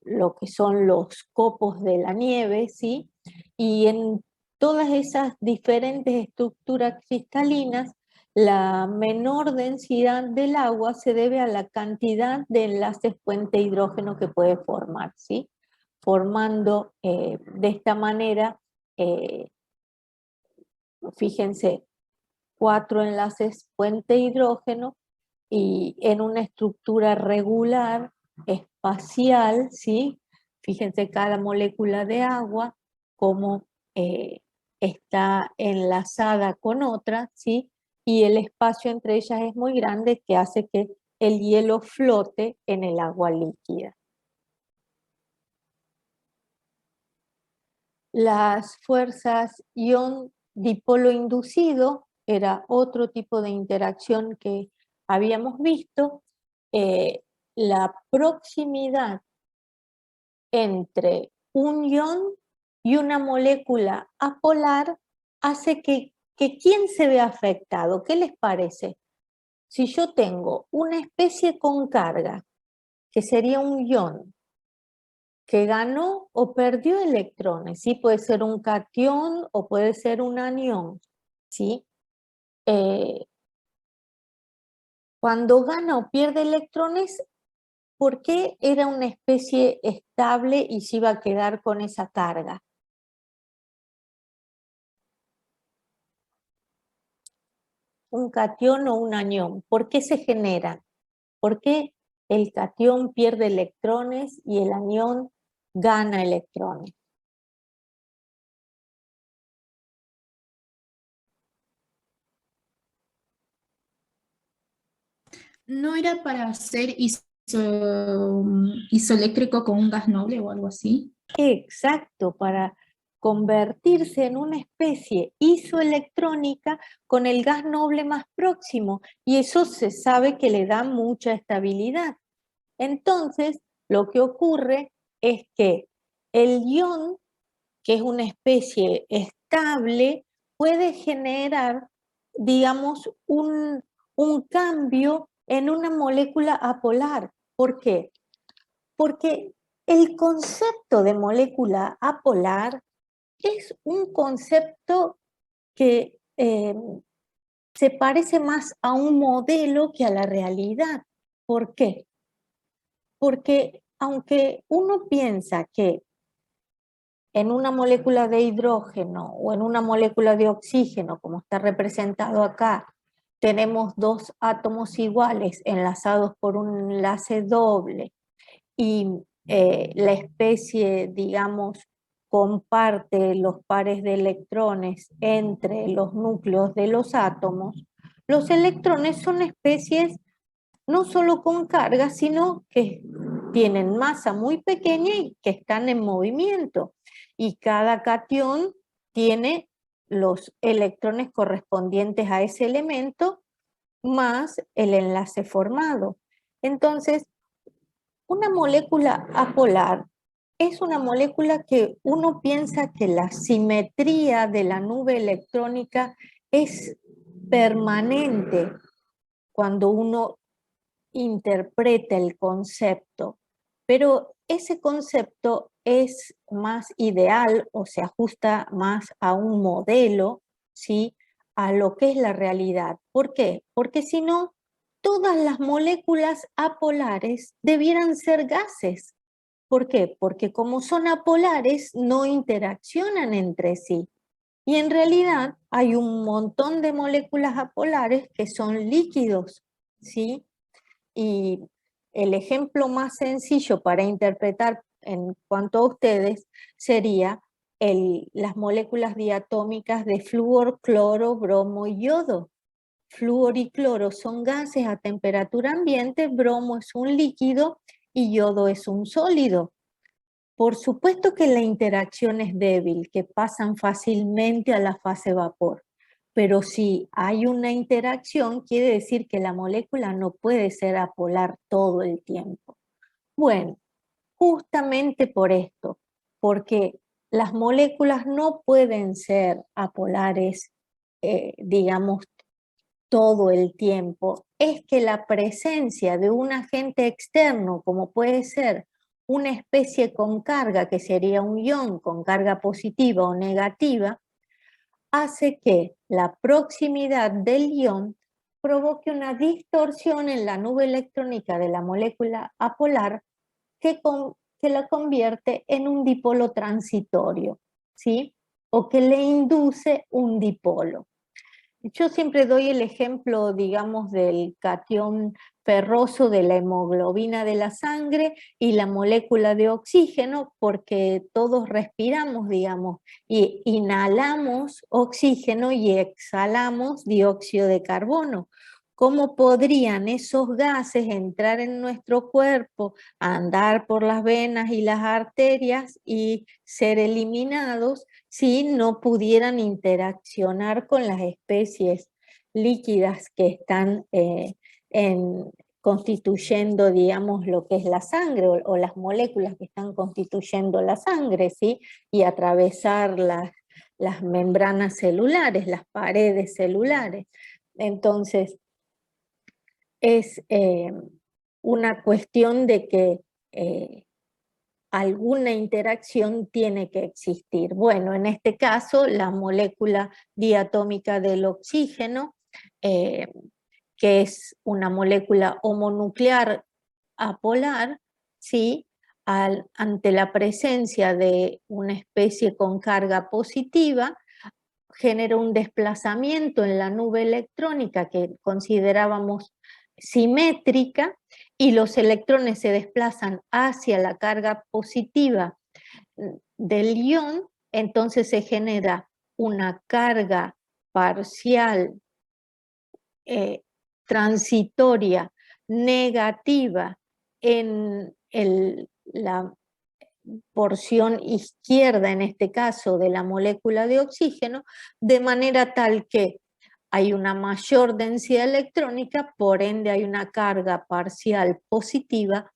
lo que son los copos de la nieve, ¿sí? Y en todas esas diferentes estructuras cristalinas, la menor densidad del agua se debe a la cantidad de enlaces puente hidrógeno que puede formar, ¿sí? Formando de esta manera, fíjense, 4 enlaces puente hidrógeno y en una estructura regular, espacial, ¿sí? Fíjense cada molécula de agua, cómo está enlazada con otra, ¿sí? Y el espacio entre ellas es muy grande que hace que el hielo flote en el agua líquida. Las fuerzas ion dipolo inducido era otro tipo de interacción que habíamos visto. La proximidad entre un ion y una molécula apolar hace que ¿quién se ve afectado? ¿Qué les parece? Si yo tengo una especie con carga, que sería un ion, que ganó o perdió electrones, ¿sí? Puede ser un catión o puede ser un anión, ¿sí? Cuando gana o pierde electrones, ¿por qué era una especie estable y se iba a quedar con esa carga? Un catión o un anión, ¿por qué se genera? ¿Por qué el catión pierde electrones y el anión gana electrones? ¿No era para hacer isoeléctrico con un gas noble o algo así? Exacto, para convertirse en una especie isoelectrónica con el gas noble más próximo, y eso se sabe que le da mucha estabilidad. Entonces, lo que ocurre es que el ion, que es una especie estable, puede generar, digamos, un cambio en una molécula apolar. ¿Por qué? Porque el concepto de molécula apolar es un concepto que se parece más a un modelo que a la realidad. ¿Por qué? Porque aunque uno piensa que en una molécula de hidrógeno o en una molécula de oxígeno, como está representado acá, tenemos 2 átomos iguales enlazados por un enlace doble, y la especie, digamos, comparte los pares de electrones entre los núcleos de los átomos, los electrones son especies no solo con carga, sino que tienen masa muy pequeña y que están en movimiento. Y cada catión tiene los electrones correspondientes a ese elemento más el enlace formado. Entonces, una molécula apolar es una molécula que uno piensa que la simetría de la nube electrónica es permanente cuando uno interpreta el concepto, pero ese concepto es más ideal o se ajusta más a un modelo, ¿sí? A lo que es la realidad. ¿Por qué? Porque si no, todas las moléculas apolares debieran ser gases. ¿Por qué? Porque como son apolares, no interaccionan entre sí. Y en realidad hay un montón de moléculas apolares que son líquidos, ¿sí? Y el ejemplo más sencillo para interpretar en cuanto a ustedes sería las moléculas diatómicas de flúor, cloro, bromo y yodo. Flúor y cloro son gases a temperatura ambiente, bromo es un líquido y yodo es un sólido. Por supuesto que la interacción es débil, que pasan fácilmente a la fase vapor, pero si hay una interacción, quiere decir que la molécula no puede ser apolar todo el tiempo. Bueno, justamente por esto, porque las moléculas no pueden ser apolares, digamos, todo el tiempo, es que la presencia de un agente externo, como puede ser una especie con carga, que sería un ion con carga positiva o negativa, hace que la proximidad del ion provoque una distorsión en la nube electrónica de la molécula apolar que la convierte en un dipolo transitorio, ¿sí? O que le induce un dipolo. Yo siempre doy el ejemplo, digamos, del catión ferroso de la hemoglobina de la sangre y la molécula de oxígeno, porque todos respiramos, digamos, y inhalamos oxígeno y exhalamos dióxido de carbono. ¿Cómo podrían esos gases entrar en nuestro cuerpo, andar por las venas y las arterias y ser eliminados si no pudieran interaccionar con las especies líquidas que están constituyendo, digamos, lo que es la sangre o las moléculas que están constituyendo la sangre, ¿sí? Y atravesar las membranas celulares, las paredes celulares? Entonces, es una cuestión de que alguna interacción tiene que existir. Bueno, en este caso, la molécula diatómica del oxígeno, que es una molécula homonuclear apolar, ¿sí? Ante la presencia de una especie con carga positiva, genera un desplazamiento en la nube electrónica que considerábamos simétrica, y los electrones se desplazan hacia la carga positiva del ion. Entonces se genera una carga parcial transitoria negativa en la porción izquierda, en este caso, de la molécula de oxígeno, de manera tal que hay una mayor densidad electrónica, por ende hay una carga parcial positiva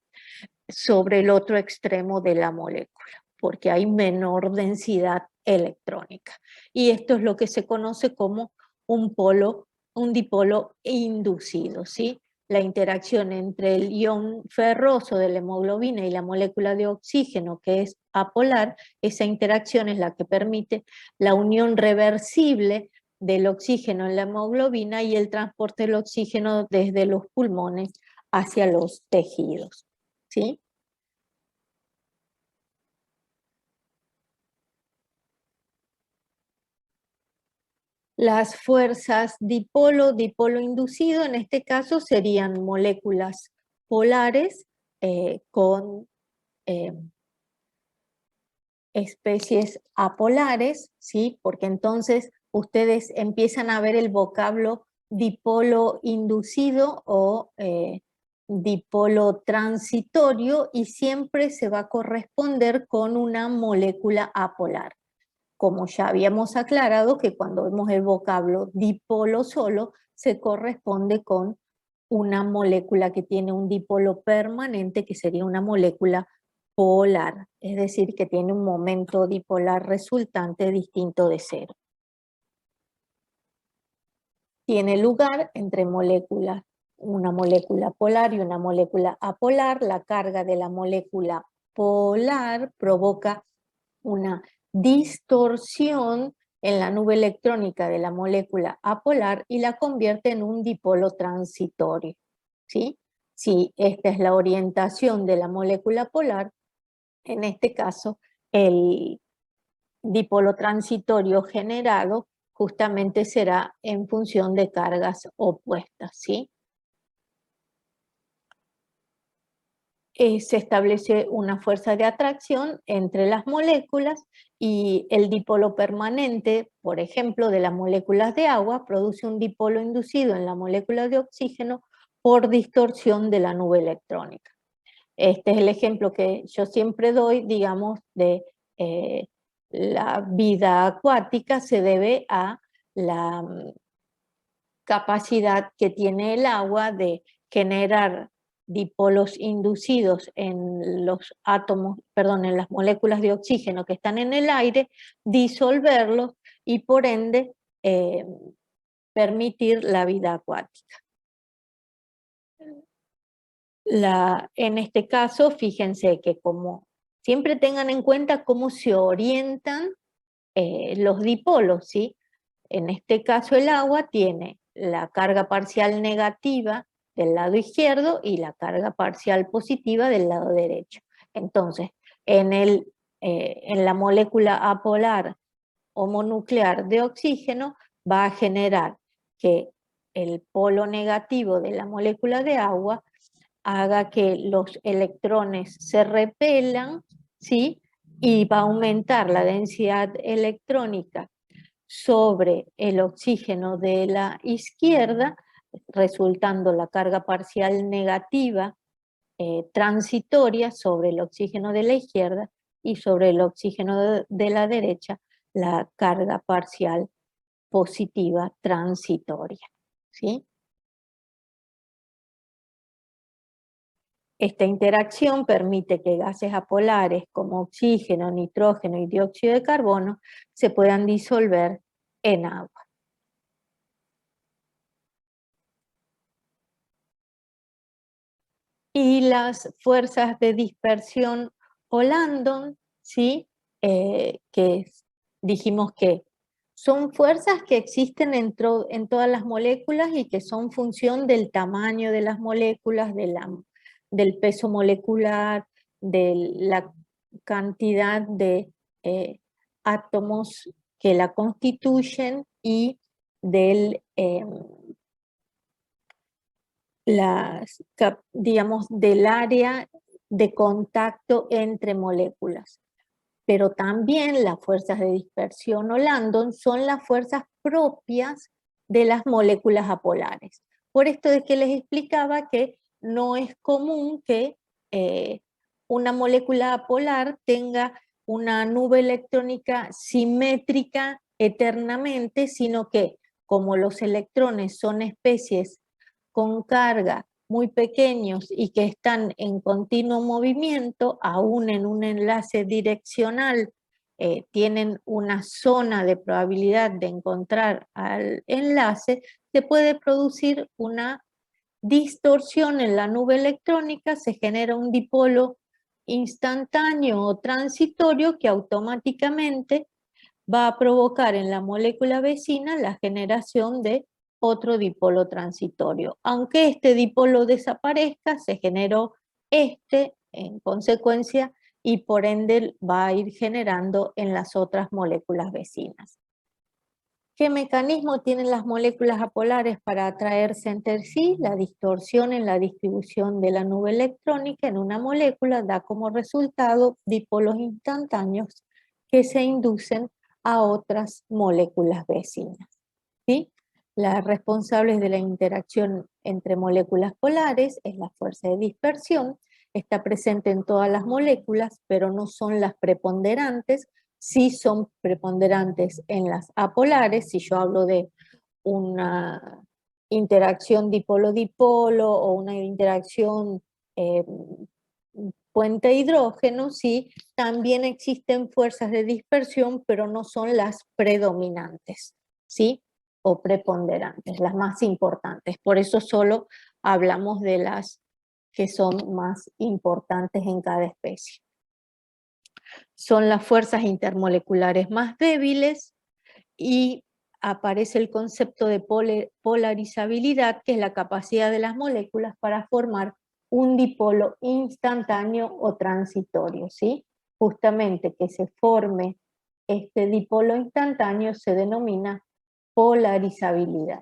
sobre el otro extremo de la molécula, porque hay menor densidad electrónica. Y esto es lo que se conoce como un dipolo inducido, ¿sí? La interacción entre el ion ferroso de la hemoglobina y la molécula de oxígeno, que es apolar, esa interacción es la que permite la unión reversible del oxígeno en la hemoglobina y el transporte del oxígeno desde los pulmones hacia los tejidos, ¿sí? Las fuerzas dipolo inducido, en este caso serían moléculas polares con especies apolares, ¿sí? Porque entonces ustedes empiezan a ver el vocablo dipolo inducido o dipolo transitorio, y siempre se va a corresponder con una molécula apolar. Como ya habíamos aclarado que cuando vemos el vocablo dipolo solo, se corresponde con una molécula que tiene un dipolo permanente, que sería una molécula polar, es decir, que tiene un momento dipolar resultante distinto de cero. Tiene lugar entre moléculas, una molécula polar y una molécula apolar. La carga de la molécula polar provoca una distorsión en la nube electrónica de la molécula apolar y la convierte en un dipolo transitorio, ¿sí? Si esta es la orientación de la molécula polar, en este caso el dipolo transitorio generado justamente será en función de cargas opuestas, ¿sí? Se establece una fuerza de atracción entre las moléculas, y el dipolo permanente, por ejemplo, de las moléculas de agua, produce un dipolo inducido en la molécula de oxígeno por distorsión de la nube electrónica. Este es el ejemplo que yo siempre doy, digamos, de la vida acuática. Se debe a la capacidad que tiene el agua de generar dipolos inducidos en los átomos, perdón, en las moléculas de oxígeno que están en el aire, disolverlos y por ende permitir la vida acuática. En este caso, fíjense que como siempre tengan en cuenta cómo se orientan los dipolos, ¿sí? En este caso el agua tiene la carga parcial negativa del lado izquierdo y la carga parcial positiva del lado derecho. Entonces, en la molécula apolar homonuclear de oxígeno va a generar que el polo negativo de la molécula de agua haga que los electrones se repelan, ¿sí? Y va a aumentar la densidad electrónica sobre el oxígeno de la izquierda, resultando la carga parcial negativa transitoria sobre el oxígeno de la izquierda y sobre el oxígeno de la derecha, la carga parcial positiva transitoria, ¿sí? Esta interacción permite que gases apolares como oxígeno, nitrógeno y dióxido de carbono se puedan disolver en agua. Y las fuerzas de dispersión o Landon, ¿sí? Que dijimos que son fuerzas que existen en todas las moléculas y que son función del tamaño de las moléculas, del peso molecular, de la cantidad de átomos que la constituyen y del, digamos, del área de contacto entre moléculas. Pero también las fuerzas de dispersión o Landon son las fuerzas propias de las moléculas apolares. Por esto es que les explicaba que no es común que una molécula apolar tenga una nube electrónica simétrica eternamente, sino que como los electrones son especies con carga muy pequeños y que están en continuo movimiento, aún en un enlace direccional, tienen una zona de probabilidad de encontrar al enlace, se puede producir una distorsión en la nube electrónica, se genera un dipolo instantáneo o transitorio que automáticamente va a provocar en la molécula vecina la generación de otro dipolo transitorio. Aunque este dipolo desaparezca, se generó este en consecuencia y por ende va a ir generando en las otras moléculas vecinas. ¿Qué mecanismo tienen las moléculas apolares para atraerse entre sí? La distorsión en la distribución de la nube electrónica en una molécula da como resultado dipolos instantáneos que se inducen a otras moléculas vecinas, ¿sí? Las responsables de la interacción entre moléculas polares es la fuerza de dispersión, está presente en todas las moléculas, pero no son las preponderantes, sí son preponderantes en las apolares. Si yo hablo de una interacción dipolo-dipolo o una interacción puente hidrógeno, sí, también existen fuerzas de dispersión, pero no son las predominantes, ¿sí? O preponderantes, las más importantes. Por eso solo hablamos de las que son más importantes en cada especie. Son las fuerzas intermoleculares más débiles y aparece el concepto de polarizabilidad, que es la capacidad de las moléculas para formar un dipolo instantáneo o transitorio, ¿sí? Justamente que se forme este dipolo instantáneo se denomina polarizabilidad.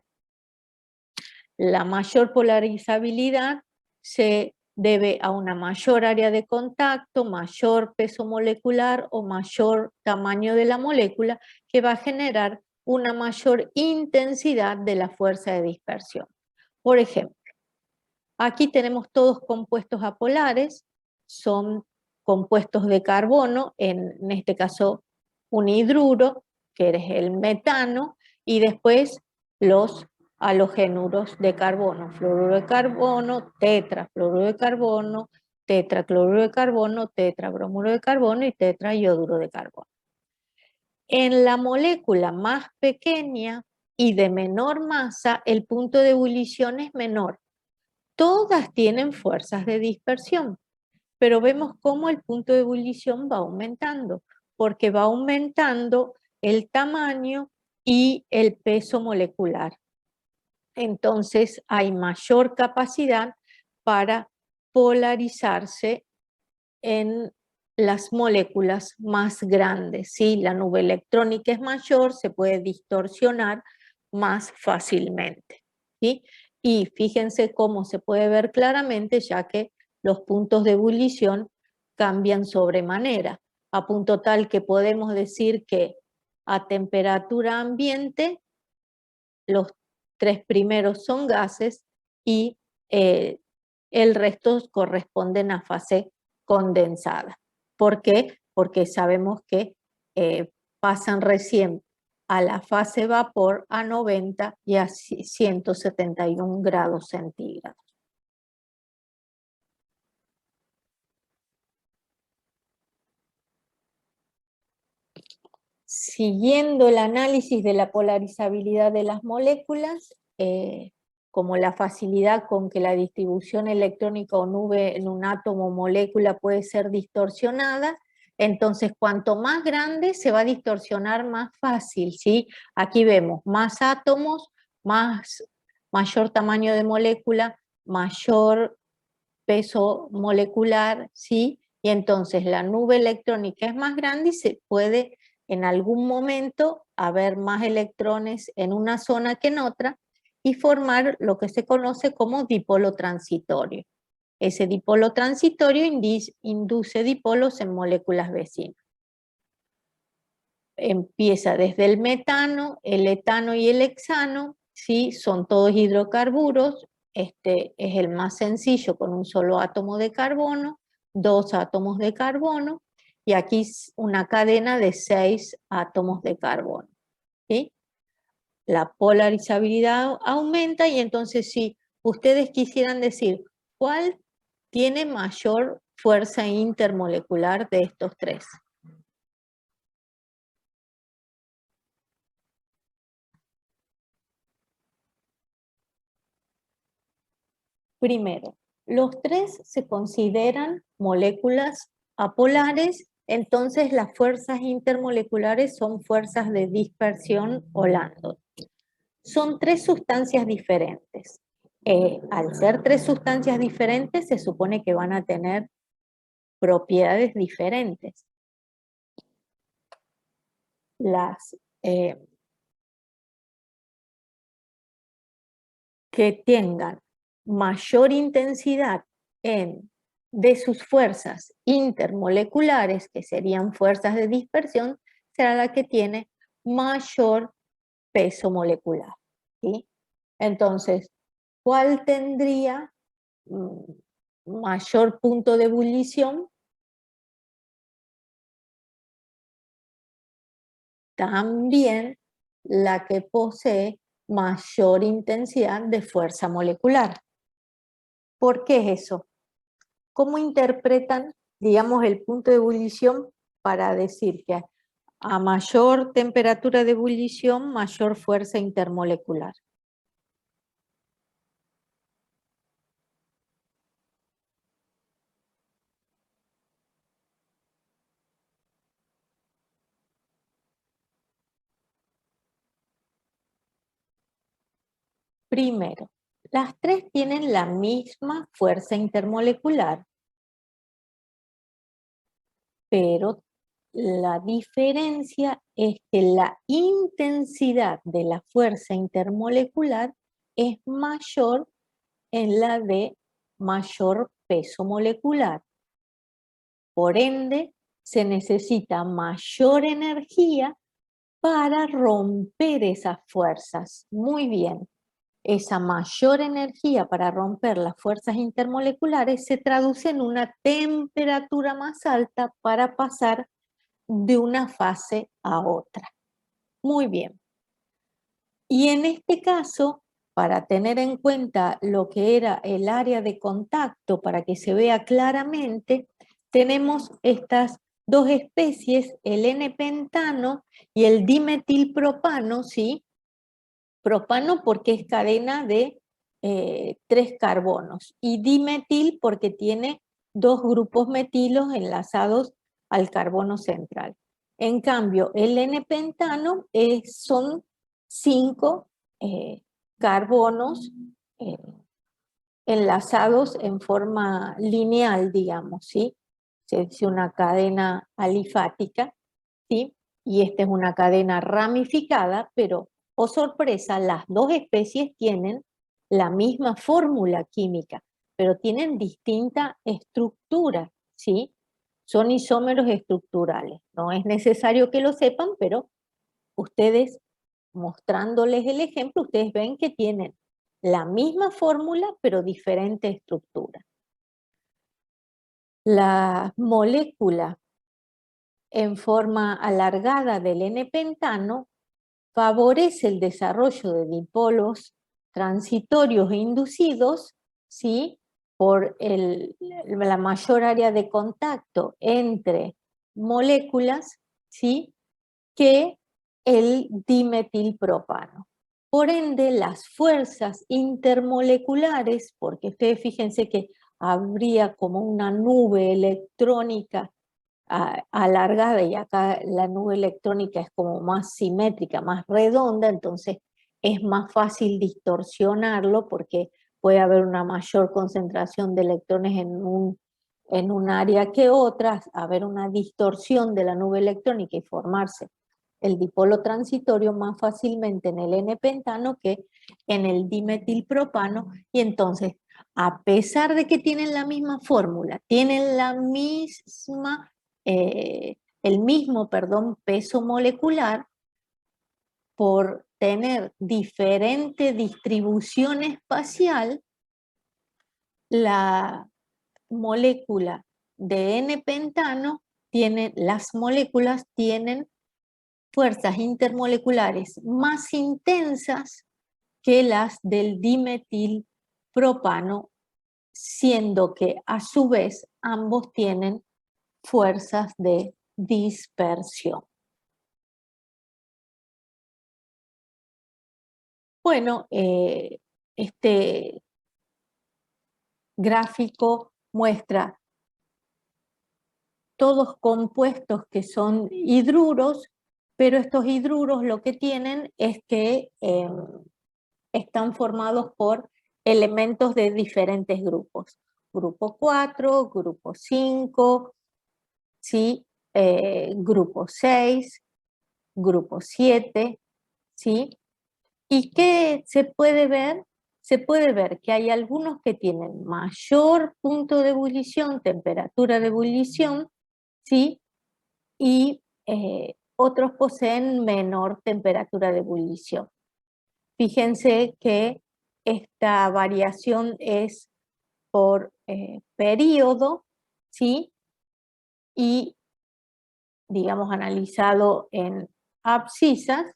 La mayor polarizabilidad se debe a una mayor área de contacto, mayor peso molecular o mayor tamaño de la molécula, que va a generar una mayor intensidad de la fuerza de dispersión. Por ejemplo, aquí tenemos todos compuestos apolares, son compuestos de carbono, en este caso un hidruro, que es el metano, y después los halogenuros de carbono, fluoruro de carbono, tetrafluoruro de carbono, tetracloruro de carbono, tetrabromuro de carbono y tetraioduro de carbono. En la molécula más pequeña y de menor masa, el punto de ebullición es menor. Todas tienen fuerzas de dispersión, pero vemos cómo el punto de ebullición va aumentando, porque va aumentando el tamaño y el peso molecular. entonces hay mayor capacidad para polarizarse en las moléculas más grandes, ¿sí? La nube electrónica es mayor, se puede distorsionar más fácilmente, ¿sí? Y fíjense cómo se puede ver claramente, ya que los puntos de ebullición cambian sobremanera, a punto tal que podemos decir que a temperatura ambiente los 3 primeros son gases y el resto corresponden a fase condensada. ¿Por qué? Porque sabemos que pasan recién a la fase vapor a 90 y a 171 grados centígrados. Siguiendo el análisis de la polarizabilidad de las moléculas, como la facilidad con que la distribución electrónica o nube en un átomo o molécula puede ser distorsionada, entonces cuanto más grande se va a distorsionar más fácil, ¿sí? Aquí vemos más átomos, mayor tamaño de molécula, mayor peso molecular, ¿sí? Y entonces la nube electrónica es más grande y se puede en algún momento haber más electrones en una zona que en otra y formar lo que se conoce como dipolo transitorio. Ese dipolo transitorio induce dipolos en moléculas vecinas. Empieza desde el metano, el etano y el hexano, ¿sí? Son todos hidrocarburos. Este es el más sencillo con un solo átomo de carbono, 2 átomos de carbono, y aquí una cadena de 6 átomos de carbono, ¿sí? La polarizabilidad aumenta y entonces si ustedes quisieran decir cuál tiene mayor fuerza intermolecular de estos tres. Primero, los tres se consideran moléculas apolares, entonces las fuerzas intermoleculares son fuerzas de dispersión o Landon. Son tres sustancias diferentes. Al ser tres sustancias diferentes, se supone que van a tener propiedades diferentes. Las que tengan mayor intensidad de sus fuerzas intermoleculares, que serían fuerzas de dispersión, será la que tiene mayor peso molecular, ¿sí? Entonces, ¿cuál tendría mayor punto de ebullición? También la que posee mayor intensidad de fuerza molecular. ¿Por qué es eso? ¿Cómo interpretan, digamos, el punto de ebullición para decir que a mayor temperatura de ebullición, mayor fuerza intermolecular? Primero, las tres tienen la misma fuerza intermolecular, pero la diferencia es que la intensidad de la fuerza intermolecular es mayor en la de mayor peso molecular. Por ende, se necesita mayor energía para romper esas fuerzas. Muy bien. Esa mayor energía para romper las fuerzas intermoleculares se traduce en una temperatura más alta para pasar de una fase a otra. Muy bien. Y en este caso, para tener en cuenta lo que era el área de contacto, para que se vea claramente, tenemos estas dos especies, el N-pentano y el dimetilpropano, ¿sí? Propano porque es cadena de 3 carbonos y dimetil porque tiene 2 grupos metilos enlazados al carbono central. En cambio, el N-pentano son 5 carbonos enlazados en forma lineal, digamos, ¿sí? Se dice una cadena alifática, ¿sí? Y esta es una cadena ramificada, pero, oh sorpresa, las dos especies tienen la misma fórmula química, pero tienen distinta estructura, ¿sí? Son isómeros estructurales. No es necesario que lo sepan, pero ustedes, mostrándoles el ejemplo, ustedes ven que tienen la misma fórmula, pero diferente estructura. La molécula en forma alargada del N-pentano favorece el desarrollo de dipolos transitorios e inducidos, ¿sí? Por la mayor área de contacto entre moléculas, ¿sí? Que el dimetilpropano. Por ende, las fuerzas intermoleculares, porque ustedes fíjense que habría como una nube electrónica alargada, y acá la nube electrónica es como más simétrica, más redonda, entonces es más fácil distorsionarlo porque puede haber una mayor concentración de electrones en un área que otras, haber una distorsión de la nube electrónica y formarse el dipolo transitorio más fácilmente en el N-pentano que en el dimetilpropano, y entonces, a pesar de que tienen la misma fórmula, tienen la misma, el mismo, perdón, peso molecular, por tener diferente distribución espacial, la molécula de N-pentano las moléculas tienen fuerzas intermoleculares más intensas que las del dimetilpropano, siendo que a su vez ambos tienen fuerzas de dispersión. Bueno, este gráfico muestra todos compuestos que son hidruros, pero estos hidruros lo que tienen es que están formados por elementos de diferentes grupos. Grupo 4, grupo 5, ¿sí? Grupo 6, grupo 7, ¿sí? ¿Y qué se puede ver? Se puede ver que hay algunos que tienen mayor punto de ebullición, temperatura de ebullición, ¿sí? Y otros poseen menor temperatura de ebullición. Fíjense que esta variación es por periodo, ¿sí? Y, digamos, analizado en abscisas,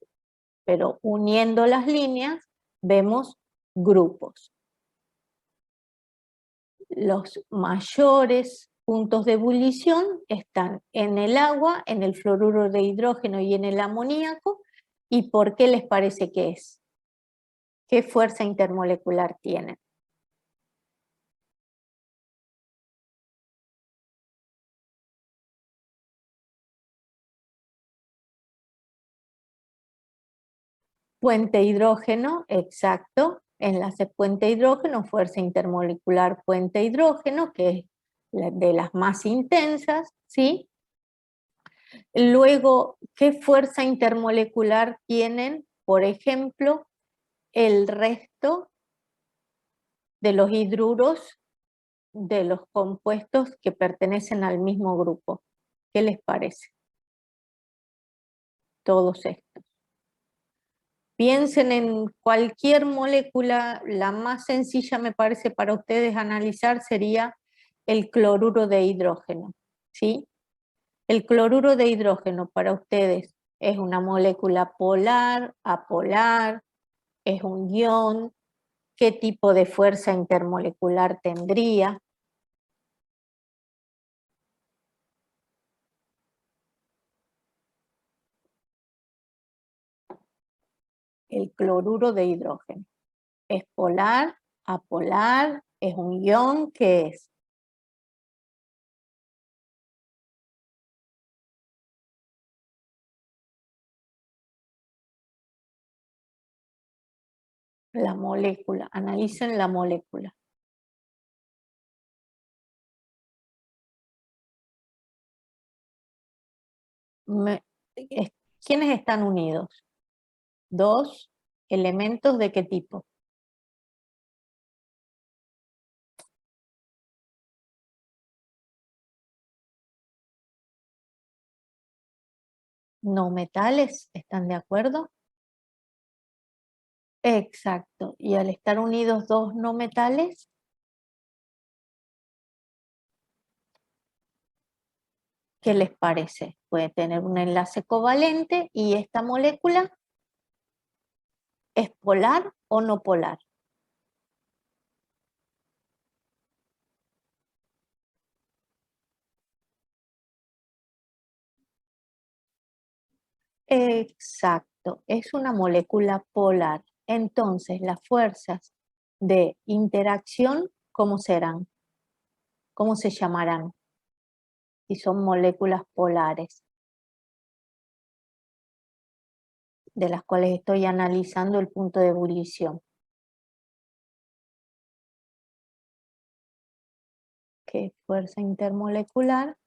pero uniendo las líneas, vemos grupos. Los mayores puntos de ebullición están en el agua, en el fluoruro de hidrógeno y en el amoníaco. ¿Y por qué les parece que es? ¿Qué fuerza intermolecular tienen? Puente hidrógeno, exacto. Enlace puente hidrógeno, fuerza intermolecular puente hidrógeno, que es de las más intensas, ¿sí? Luego, ¿qué fuerza intermolecular tienen, por ejemplo, el resto de los hidruros de los compuestos que pertenecen al mismo grupo? ¿Qué les parece? Todos estos. Piensen en cualquier molécula, la más sencilla me parece para ustedes analizar sería el cloruro de hidrógeno, ¿sí? El cloruro de hidrógeno para ustedes es una molécula polar, apolar, es un ion. ¿Qué tipo de fuerza intermolecular tendría? El cloruro de hidrógeno. ¿Es polar, apolar, es un ion? ¿Qué es? La molécula, analicen la molécula. ¿Quiénes están unidos? Dos elementos ¿de qué tipo? No metales, ¿están de acuerdo? Exacto, y al estar unidos dos no metales, ¿qué les parece? Puede tener un enlace covalente y esta molécula ¿es polar o no polar? Exacto, es una molécula polar. Entonces, las fuerzas de interacción, ¿cómo serán? ¿Cómo se llamarán? Si son moléculas polares, de las cuales estoy analizando el punto de ebullición. ¿Qué fuerza intermolecular?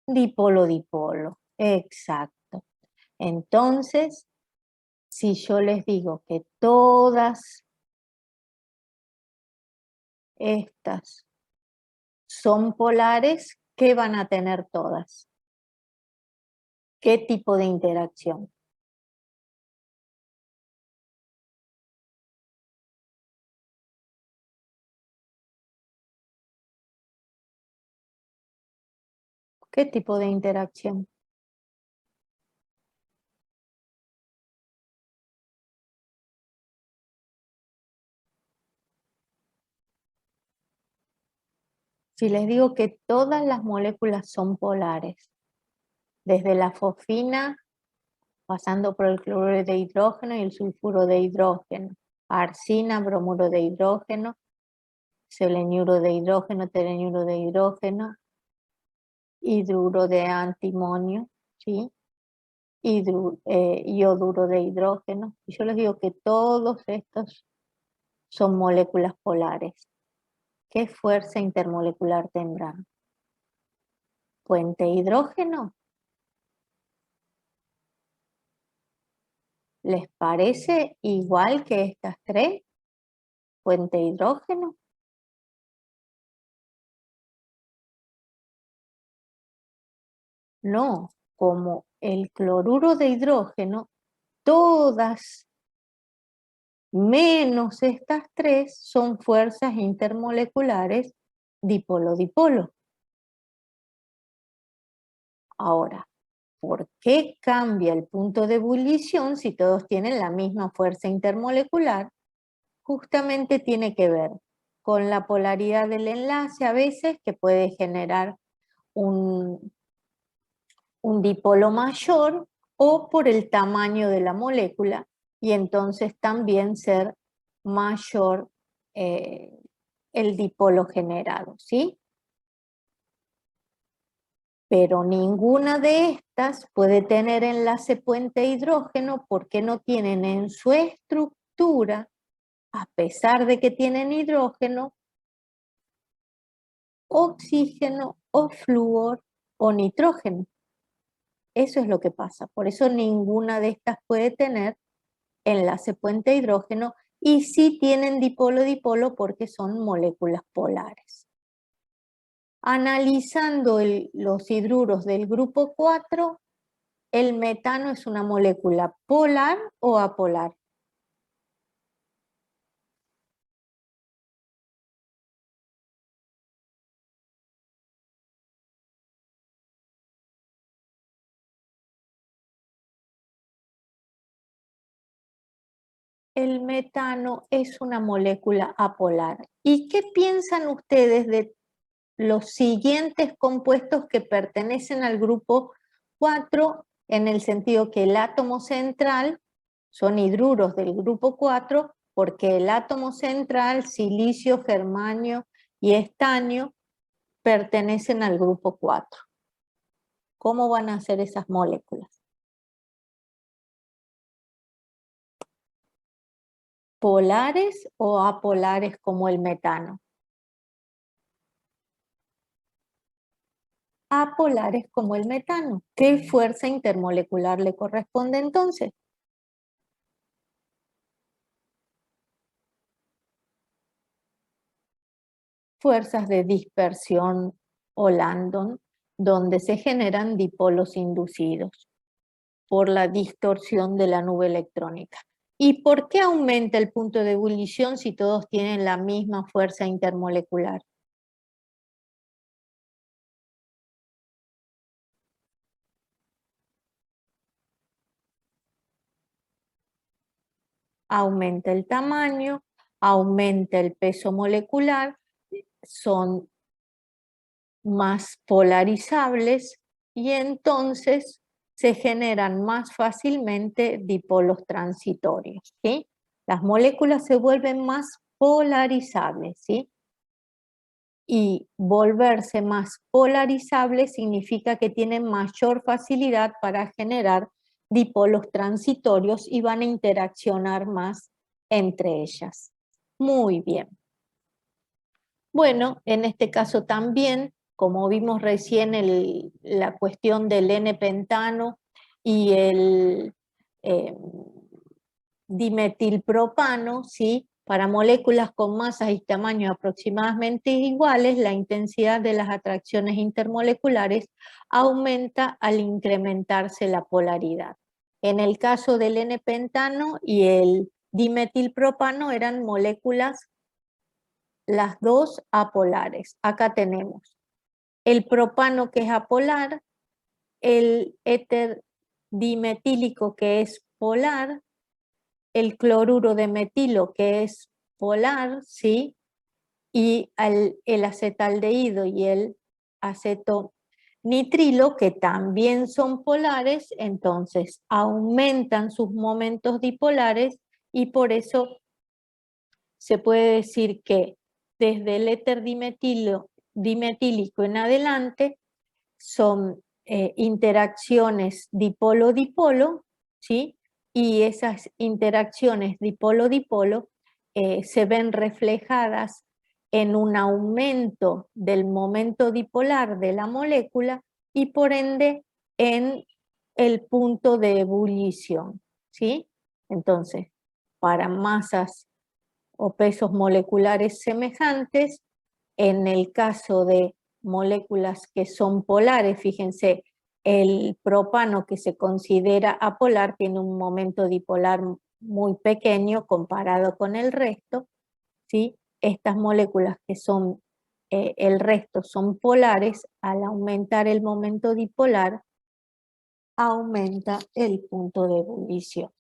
Dipolo-dipolo, exacto. Entonces, si yo les digo que todas estas son polares, ¿qué van a tener todas? ¿Qué tipo de interacción? ¿Qué tipo de interacción? Si les digo que todas las moléculas son polares, desde la fosfina, pasando por el cloruro de hidrógeno y el sulfuro de hidrógeno, arsina, bromuro de hidrógeno, seleniuro de hidrógeno, teleniuro de hidrógeno, hidruro de antimonio, ¿sí? Ioduro de hidrógeno. Y yo les digo que todos estos son moléculas polares. ¿Qué fuerza intermolecular tendrán? ¿Puente hidrógeno? ¿Les parece igual que estas tres? ¿Puente hidrógeno? No, como el cloruro de hidrógeno, todas menos estas tres son fuerzas intermoleculares dipolo-dipolo. Ahora, ¿por qué cambia el punto de ebullición si todos tienen la misma fuerza intermolecular? Justamente tiene que ver con la polaridad del enlace a veces, que puede generar un dipolo mayor, o por el tamaño de la molécula, y entonces también ser mayor el dipolo generado, ¿sí? Pero ninguna de estas puede tener enlace puente hidrógeno porque no tienen en su estructura, a pesar de que tienen hidrógeno, oxígeno o flúor o nitrógeno. Eso es lo que pasa. Por eso ninguna de estas puede tener enlace puente hidrógeno, y sí tienen dipolo-dipolo porque son moléculas polares. Analizando los hidruros del grupo 4, ¿el metano es una molécula polar o apolar? El metano es una molécula apolar. ¿Y qué piensan ustedes de los siguientes compuestos que pertenecen al grupo 4, en el sentido que el átomo central son hidruros del grupo 4, porque el átomo central, silicio, germanio y estaño, pertenecen al grupo 4? ¿Cómo van a ser esas moléculas? ¿Polares o apolares como el metano? Apolares como el metano. ¿Qué fuerza intermolecular le corresponde entonces? Fuerzas de dispersión o Landon, donde se generan dipolos inducidos por la distorsión de la nube electrónica. ¿Y por qué aumenta el punto de ebullición si todos tienen la misma fuerza intermolecular? Aumenta el tamaño, aumenta el peso molecular, son más polarizables y entonces se generan más fácilmente dipolos transitorios, ¿sí? Las moléculas se vuelven más polarizables, ¿sí? Y volverse más polarizables significa que tienen mayor facilidad para generar dipolos transitorios y van a interaccionar más entre ellas. Muy bien. Bueno, en este caso también, como vimos recién la cuestión del N-pentano y el dimetilpropano, ¿sí? Para moléculas con masas y tamaños aproximadamente iguales, la intensidad de las atracciones intermoleculares aumenta al incrementarse la polaridad. En el caso del N-pentano y el dimetilpropano eran moléculas las dos apolares. Acá tenemos el propano que es apolar, el éter dimetílico que es polar, el cloruro de metilo que es polar, ¿sí? Y el acetaldehído y el acetonitrilo que también son polares, entonces aumentan sus momentos dipolares y por eso se puede decir que desde el éter dimetílico en adelante son interacciones dipolo-dipolo, ¿sí? Y esas interacciones dipolo-dipolo se ven reflejadas en un aumento del momento dipolar de la molécula y por ende en el punto de ebullición, ¿sí? Entonces, para masas o pesos moleculares semejantes, en el caso de moléculas que son polares, fíjense, el propano que se considera apolar tiene un momento dipolar muy pequeño comparado con el resto, ¿sí? Estas moléculas que son, el resto son polares, al aumentar el momento dipolar, aumenta el punto de ebullición.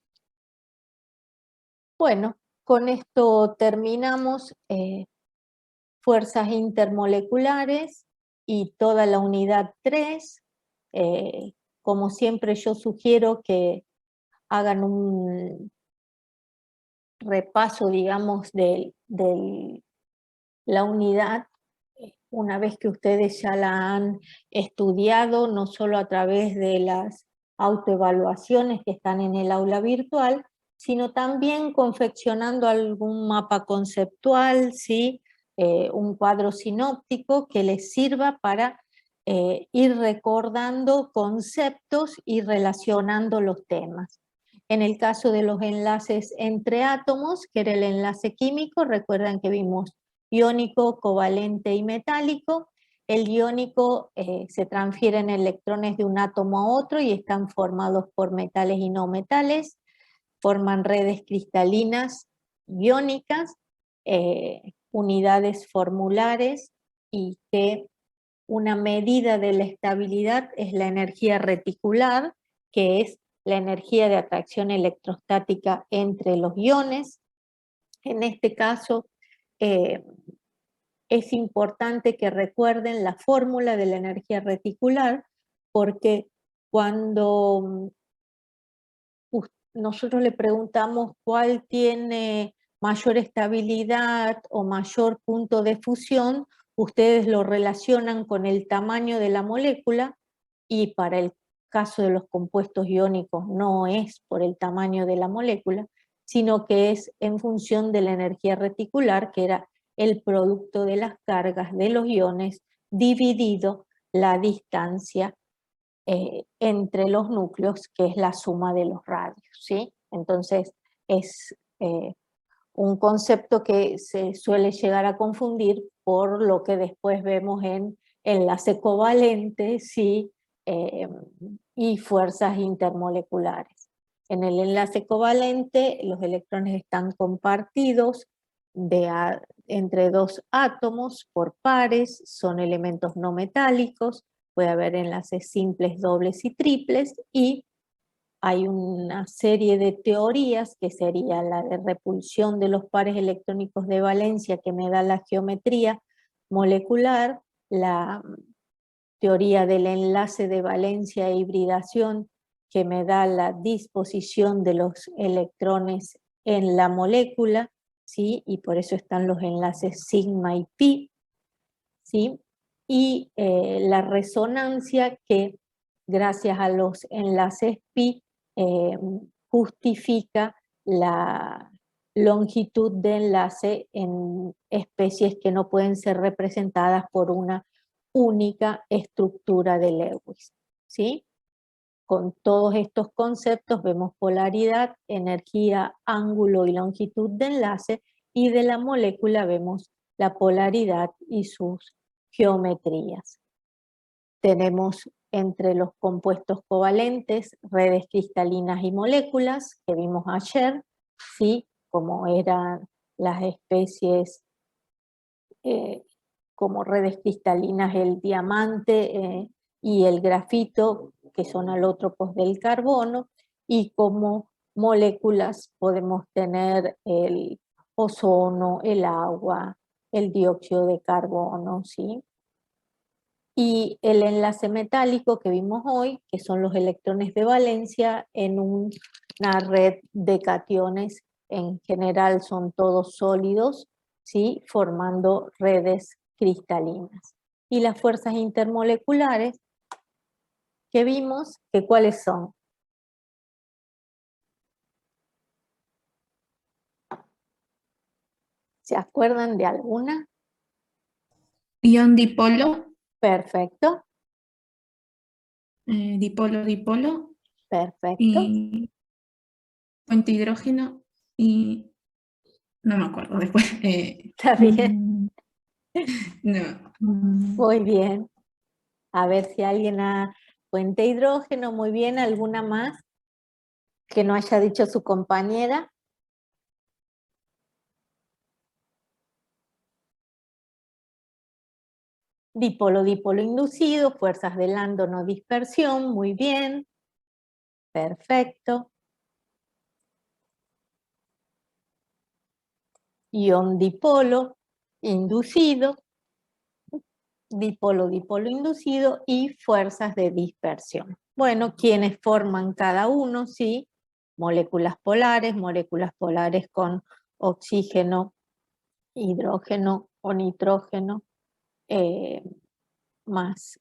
Bueno, con esto terminamos fuerzas intermoleculares y toda la unidad 3. Como siempre yo sugiero que hagan un repaso, digamos, de la unidad una vez que ustedes ya la han estudiado, no solo a través de las autoevaluaciones que están en el aula virtual, sino también confeccionando algún mapa conceptual, ¿sí? Un cuadro sinóptico que les sirva para ir recordando conceptos y relacionando los temas. En el caso de los enlaces entre átomos, que era el enlace químico, recuerdan que vimos iónico, covalente y metálico. El iónico se transfieren electrones de un átomo a otro y están formados por metales y no metales, forman redes cristalinas iónicas, unidades formulares y que una medida de la estabilidad es la energía reticular, que es la energía de atracción electrostática entre los iones. En este caso, es importante que recuerden la fórmula de la energía reticular, porque cuando nosotros le preguntamos cuál tiene mayor estabilidad o mayor punto de fusión, ustedes lo relacionan con el tamaño de la molécula y para el caso de los compuestos iónicos no es por el tamaño de la molécula, sino que es en función de la energía reticular, que era el producto de las cargas de los iones dividido la distancia entre los núcleos, que es la suma de los radios, ¿sí? Entonces es un concepto que se suele llegar a confundir por lo que después vemos en enlace covalente, ¿sí? Y fuerzas intermoleculares. En el enlace covalente los electrones están compartidos entre dos átomos por pares, son elementos no metálicos, puede haber enlaces simples, dobles y triples, y hay una serie de teorías que sería la de repulsión de los pares electrónicos de valencia, que me da la geometría molecular, la teoría del enlace de valencia e hibridación, que me da la disposición de los electrones en la molécula, ¿sí? Y por eso están los enlaces sigma y pi, ¿sí? Y la resonancia, que gracias a los enlaces pi justifica la longitud de enlace en especies que no pueden ser representadas por una única estructura de Lewis, ¿sí? Con todos estos conceptos vemos polaridad, energía, ángulo y longitud de enlace, y de la molécula vemos la polaridad y sus geometrías. Tenemos entre los compuestos covalentes redes cristalinas y moléculas, que vimos ayer, ¿sí? Como eran las especies como redes cristalinas, el diamante y el grafito, que son alótropos del carbono, y como moléculas podemos tener el ozono, el agua, el dióxido de carbono, ¿sí? Y el enlace metálico que vimos hoy, que son los electrones de valencia en una red de cationes, en general son todos sólidos, ¿sí? Formando redes cristalinas. Y las fuerzas intermoleculares que vimos, que ¿cuáles son? ¿Se acuerdan de alguna? Ion dipolo, Perfecto, dipolo, dipolo, perfecto. y puente hidrógeno, y no me acuerdo después. Está bien, No. muy bien. A ver si alguien ha... Puente hidrógeno, muy bien. ¿Alguna más que no haya dicho su compañera? Dipolo, dipolo inducido, fuerzas de Landon o dispersión, muy bien. Perfecto. Ion dipolo inducido, dipolo, dipolo inducido y fuerzas de dispersión. Bueno, ¿quiénes forman cada uno? Sí, moléculas polares con oxígeno, hidrógeno o nitrógeno, más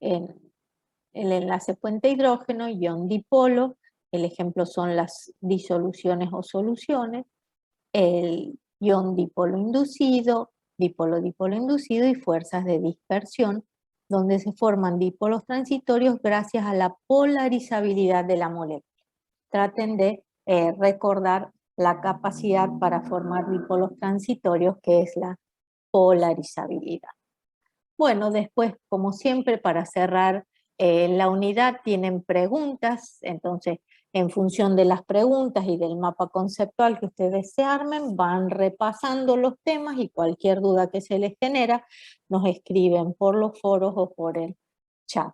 en el enlace puente hidrógeno, ion dipolo, el ejemplo son las disoluciones o soluciones, el ion dipolo inducido, dipolo dipolo inducido y fuerzas de dispersión, donde se forman dipolos transitorios gracias a la polarizabilidad de la molécula. Traten de recordar la capacidad para formar dipolos transitorios, que es la polarizabilidad. Bueno, después, como siempre, para cerrar la unidad tienen preguntas, entonces en función de las preguntas y del mapa conceptual que ustedes se armen, van repasando los temas, y cualquier duda que se les genera nos escriben por los foros o por el chat.